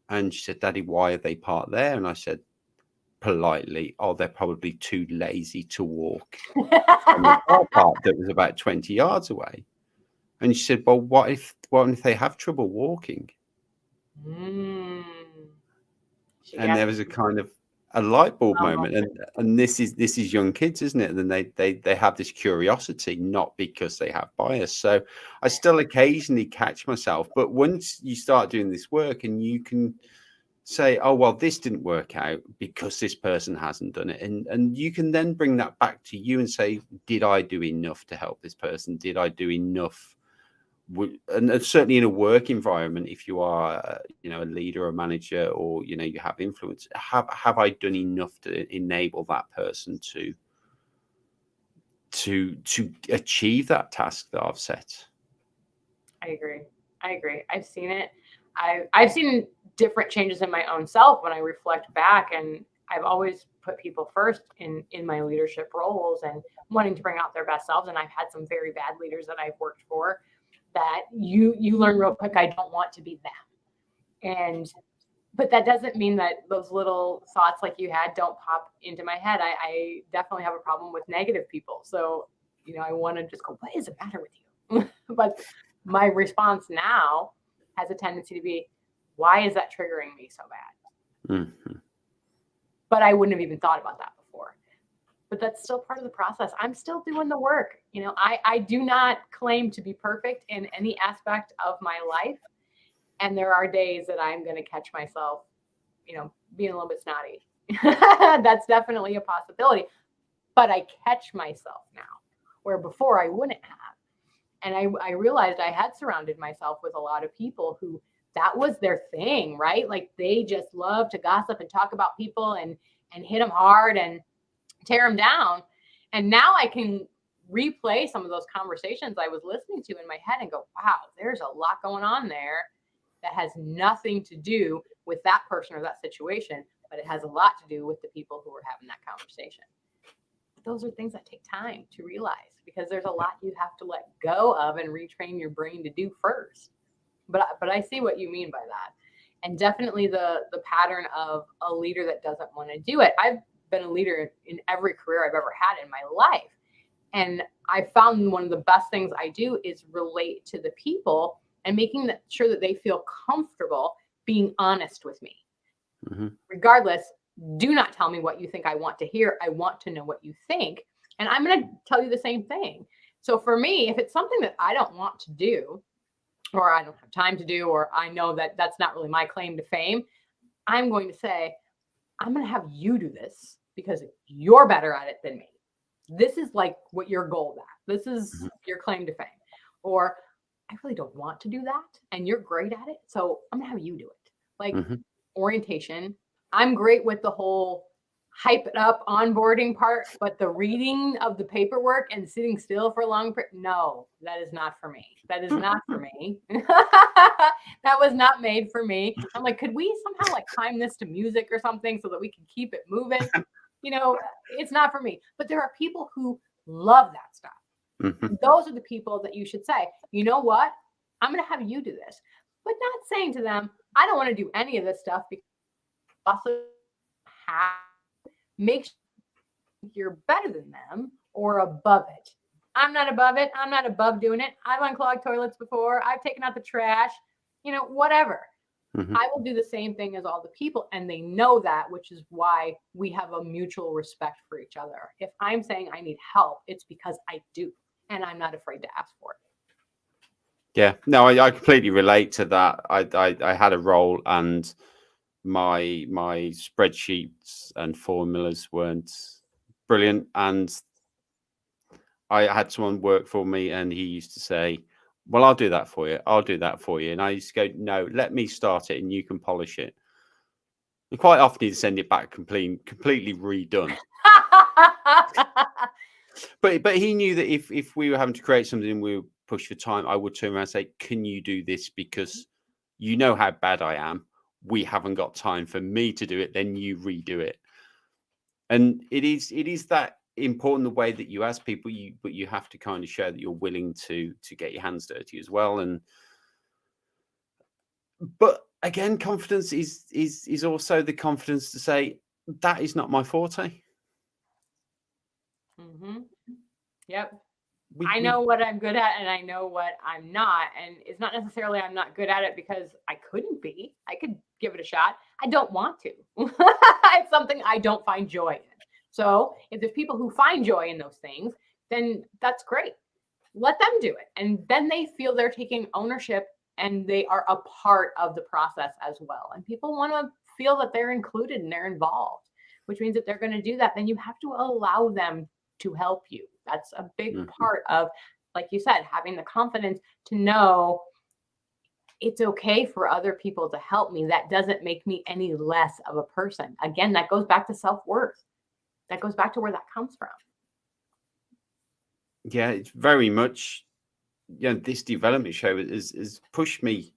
Speaker 1: And she said, "Daddy, why have they parked there?" And I said politely, "Oh, they're probably too lazy to walk from the car park that was about 20 yards away." And she said, "Well, what if they have trouble walking?"
Speaker 2: Mm.
Speaker 1: And there was a kind of a light bulb moment, and this is young kids, isn't it? And they have this curiosity, not because they have bias. So I still occasionally catch myself, but once you start doing this work and you can say, oh well, this didn't work out because this person hasn't done it, and you can then bring that back to you and say, did I do enough to help this person? Did I do enough? And certainly in a work environment, if you are a leader or a manager, or you have influence, have I done enough to enable that person to achieve that task that I've set?
Speaker 2: I agree. I've seen it. I've seen different changes in my own self when I reflect back, and I've always put people first in my leadership roles and wanting to bring out their best selves. And I've had some very bad leaders that I've worked for that you learn real quick, I don't want to be them. But that doesn't mean that those little thoughts like you had don't pop into my head. I definitely have a problem with negative people. So, I want to just go, what is the matter with you? But my response now has a tendency to be, why is that triggering me so bad?
Speaker 1: Mm-hmm.
Speaker 2: But I wouldn't have even thought about that before. But that's still part of the process. I'm still doing the work. I do not claim to be perfect in any aspect of my life. And there are days that I'm going to catch myself, being a little bit snotty. That's definitely a possibility. But I catch myself now, where before I wouldn't have. And I realized I had surrounded myself with a lot of people who that was their thing, right? Like they just love to gossip and talk about people and hit them hard and tear them down. And now I can replay some of those conversations I was listening to in my head and go, wow, there's a lot going on there that has nothing to do with that person or that situation, but it has a lot to do with the people who are having that conversation. But those are things that take time to realize, because there's a lot you have to let go of and retrain your brain to do first. But I see what you mean by that. and definitely the pattern of a leader that doesn't want to do it. I've been a leader in every career I've ever had in my life. And I found one of the best things I do is relate to the people and making sure that they feel comfortable being honest with me. Regardless, do not tell me what you think I want to hear. I want to know what you think. And I'm going to tell you the same thing. So for me, if it's something that I don't want to do, or I don't have time to do, or I know that that's not really my claim to fame, I'm going to say, I'm going to have you do this because you're better at it than me. This is like what you're gold at. This is your claim to fame. Or I really don't want to do that and you're great at it. So I'm going to have you do it. Like orientation. I'm great with the whole hype it up onboarding part, but the reading of the paperwork and sitting still for a long period, no, that is not for me. That is not for me. That was not made for me. I'm like, could we somehow like time this to music or something so that we can keep it moving? You know, it's not for me. But there are people who love that stuff. Those are the people that you should say, you know what? I'm going to have you do this. But not saying to them, I don't want to do any of this stuff because also make sure you're better than them or above it. I'm not above it. I'm not above doing it. I've unclogged toilets before. I've taken out the trash, you know, whatever. I will do the same thing as all the people. And they know that, which is why we have a mutual respect for each other. If I'm saying I need help, it's because I do. And I'm not afraid to ask for it.
Speaker 1: Yeah, no, I completely relate to that. I had a role and my spreadsheets and formulas weren't brilliant, and I had someone work for me and he used to say, well, I'll do that for you. I'll do that for you. And I used to go, no, let me start it and you can polish it. And quite often he'd send it back completely redone. But he knew that if we were having to create something and we were pushed for time, I would turn around and say, can you do this? Because you know how bad I am. We haven't got time for me to do it. Then you redo it. And it is that important the way that you ask people, but you have to kind of show that you're willing to get your hands dirty as well. But again, confidence is also the confidence to say that is not my forte.
Speaker 2: Yep. I know what I'm good at and I know what I'm not. And it's not necessarily I'm not good at it because I couldn't be. I could give it a shot. I don't want to. It's something I don't find joy in. So if there's people who find joy in those things, then that's great. Let them do it. And then they feel they're taking ownership and they are a part of the process as well. And people want to feel that they're included and they're involved, which means that they're going to do that. Then you have to allow them to help you. That's a big part of, like you said, having the confidence to know it's okay for other people to help me. That doesn't make me any less of a person. Again, that goes back to self-worth. That goes back to where that comes from.
Speaker 1: Yeah, it's very much, this development show has pushed me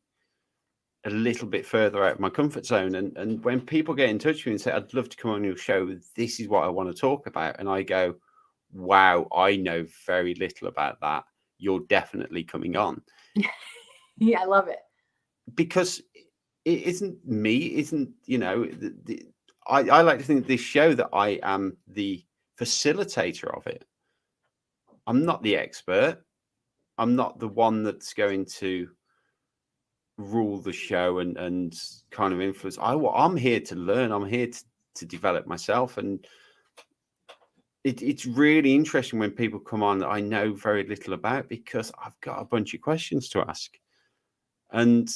Speaker 1: a little bit further out of my comfort zone. And when people get in touch with me and say, I'd love to come on your show, this is what I want to talk about. And I go, wow, I know very little about that. You're definitely coming on.
Speaker 2: Yeah, I love it.
Speaker 1: Because it isn't me, I like to think this show that I am the facilitator of it. I'm not the expert. I'm not the one that's going to rule the show and kind of influence. I'm here to learn. I'm here to develop myself. And it's really interesting when people come on that I know very little about, because I've got a bunch of questions to ask. And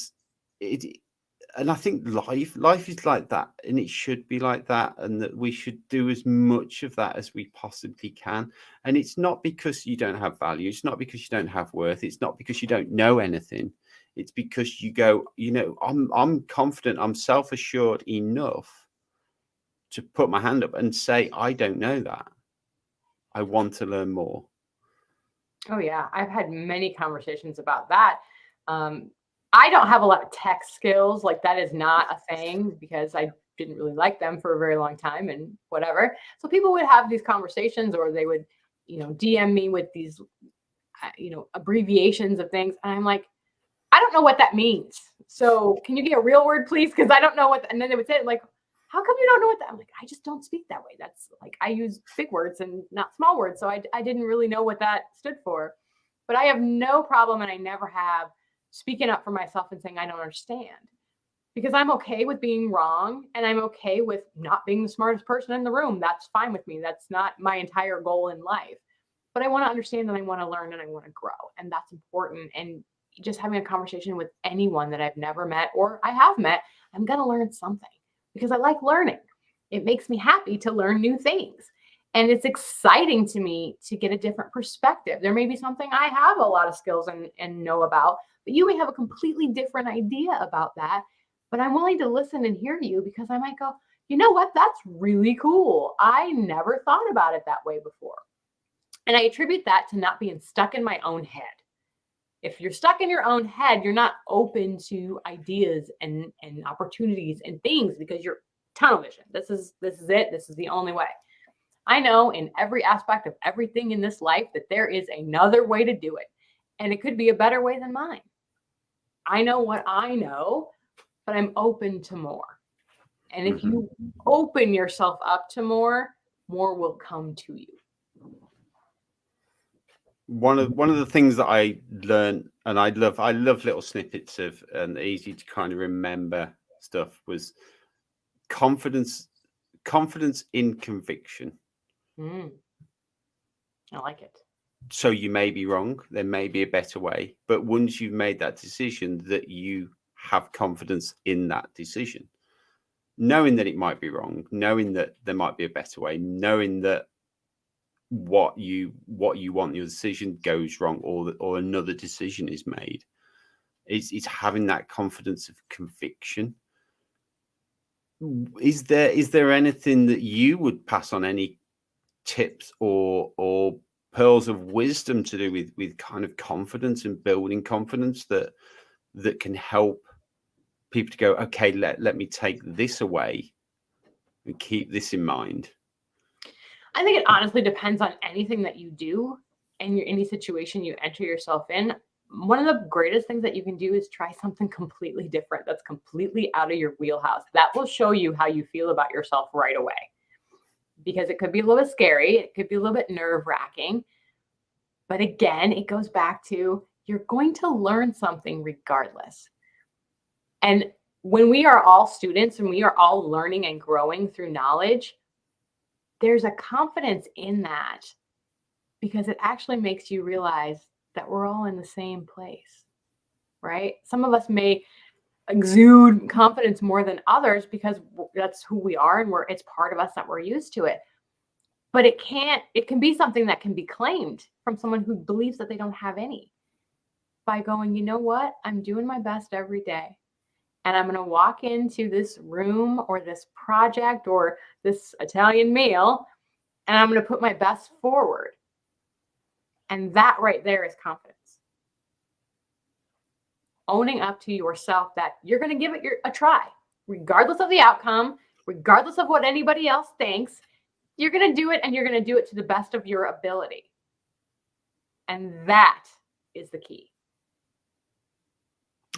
Speaker 1: I think life is like that, and it should be like that, and that we should do as much of that as we possibly can. And it's not because you don't have value. It's not because you don't have worth. It's not because you don't know anything. It's because you go, I'm confident, I'm self-assured enough to put my hand up and say, I don't know that. I want to learn more.
Speaker 2: Oh, yeah. I've had many conversations about that. I don't have a lot of tech skills. Like, that is not a thing because I didn't really like them for a very long time and whatever. So people would have these conversations, or they would, DM me with these, abbreviations of things. And I'm like, I don't know what that means. So can you get a real word, please? Because I don't know what, and then they would say like, how come you don't know what that? I'm like, I just don't speak that way. That's like, I use big words and not small words. So I didn't really know what that stood for. But I have no problem, and I never have, speaking up for myself and saying I don't understand, because I'm okay with being wrong, and I'm okay with not being the smartest person in the room. That's fine with me. That's not my entire goal in life. But I want to understand, and I want to learn, and I want to grow. And that's important. And just having a conversation with anyone that I've never met or I have met, I'm going to learn something because I like learning. It makes me happy to learn new things. And it's exciting to me to get a different perspective. There may be something I have a lot of skills and know about, but you may have a completely different idea about that. But I'm willing to listen and hear you because I might go, you know what? That's really cool. I never thought about it that way before. And I attribute that to not being stuck in my own head. If you're stuck in your own head, you're not open to ideas and opportunities and things because you're tunnel vision. This is it. This is the only way. I know in every aspect of everything in this life that there is another way to do it. And it could be a better way than mine. I know what I know, but I'm open to more. And if you open yourself up to more will come to you.
Speaker 1: One of the things that I learned, and I love little snippets of and easy to kind of remember stuff, was confidence in conviction.
Speaker 2: I like it.
Speaker 1: So you may be wrong, there may be a better way, but once you've made that decision, that you have confidence in that decision, knowing that it might be wrong, knowing that there might be a better way, knowing that what you want your decision goes wrong, or another decision is made. It's having that confidence of conviction. Is there anything that you would pass on, any tips or pearls of wisdom to do with kind of confidence and building confidence that can help people to go, okay, let me take this away and keep this in mind?
Speaker 2: I think it honestly depends on anything that you do and any situation you enter yourself in. One of the greatest things that you can do is try something completely different that's completely out of your wheelhouse. That will show you how you feel about yourself right away. Because it could be a little bit scary. It could be a little bit nerve-wracking. But again, it goes back to you're going to learn something regardless. And when we are all students and we are all learning and growing through knowledge, there's a confidence in that because it actually makes you realize that we're all in the same place, right? Some of us may exude confidence more than others because that's who we are and it's part of us that we're used to it. But it can be something that can be claimed from someone who believes that they don't have any by going, you know what? I'm doing my best every day. And I'm going to walk into this room or this project or this Italian meal, and I'm going to put my best forward. And that right there is confidence. Owning up to yourself that you're going to give it a try, regardless of the outcome, regardless of what anybody else thinks. You're going to do it, and you're going to do it to the best of your ability. And that is the key.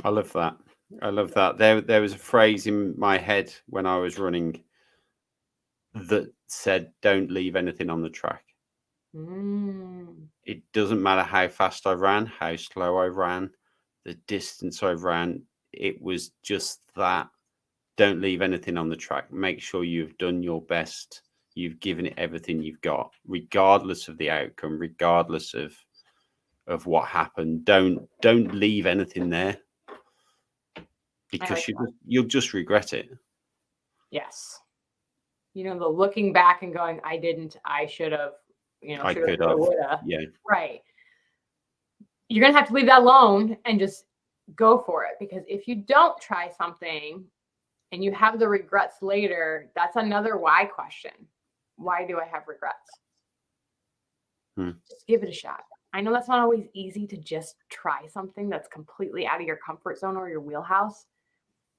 Speaker 1: I love that. I love that. There was a phrase in my head when I was running that said, don't leave anything on the track. It doesn't matter how fast I ran, how slow I ran, the distance I ran. It was just that. Don't leave anything on the track. Make sure you've done your best. You've given it everything you've got, regardless of the outcome, regardless of what happened. Don't leave anything there, because you'll just regret it.
Speaker 2: Yes. The looking back and going, I didn't, I should have,
Speaker 1: I could have, would have. Yeah.
Speaker 2: Right. You're going to have to leave that alone and just go for it. Because if you don't try something and you have the regrets later, that's another why question. Why do I have regrets? Just give it a shot. I know that's not always easy to just try something that's completely out of your comfort zone or your wheelhouse.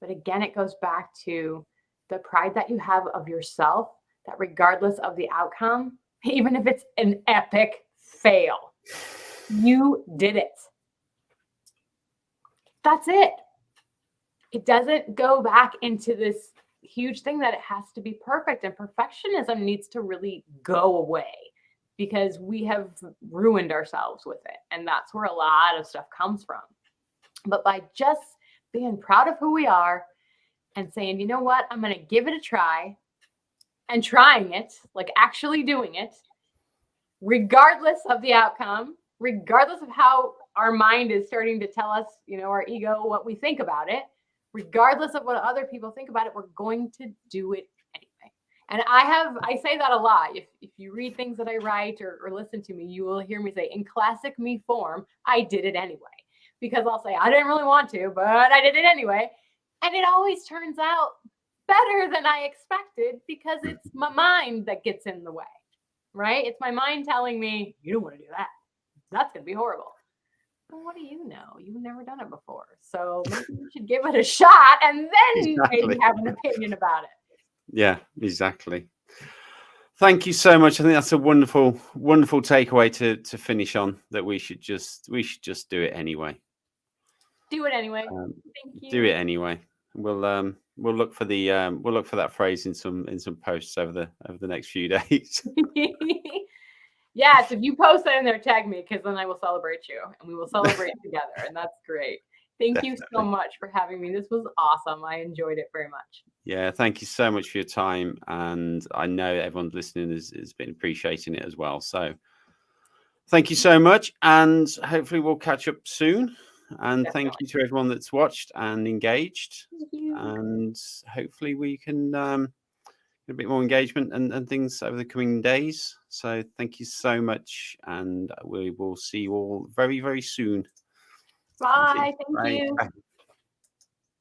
Speaker 2: But again, it goes back to the pride that you have of yourself, that regardless of the outcome, even if it's an epic fail, you did it. That's it. it doesn't go back into this huge thing that it has to be perfect, and perfectionism needs to really go away because we have ruined ourselves with it. And that's where a lot of stuff comes from. But by just being proud of who we are and saying, you know what, I'm going to give it a try, and trying it, like actually doing it, regardless of the outcome, regardless of how our mind is starting to tell us, our ego, what we think about it, regardless of what other people think about it, we're going to do it anyway. And I say that a lot. If you read things that I write or listen to me, you will hear me say, in classic me form, I did it anyway. Because I'll say, I didn't really want to, but I did it anyway. And it always turns out better than I expected because it's my mind that gets in the way, right? It's my mind telling me, you don't want to do that. That's going to be horrible. Well, what do you know? You've never done it before. So maybe you should give it a shot and then maybe have an opinion about it.
Speaker 1: Yeah, exactly. Thank you so much. I think that's a wonderful, wonderful takeaway to finish on, that we should just do it anyway.
Speaker 2: Do it anyway. Thank you.
Speaker 1: Do it anyway. We'll look for that phrase in some posts over the next few days.
Speaker 2: Yes, if you post that in there, tag me, because then I will celebrate you and we will celebrate together. And that's great. Thank you so much for having me. This was awesome. I enjoyed it very much.
Speaker 1: Yeah, thank you so much for your time. And I know everyone listening has been appreciating it as well. So thank you so much. And hopefully we'll catch up soon. And
Speaker 2: Definitely.
Speaker 1: thank you to everyone that's watched and engaged. And hopefully we can get a bit more engagement and things over the coming days. So thank you so much. And we will see you all very, very soon.
Speaker 2: Bye. Thank you.
Speaker 1: Bye.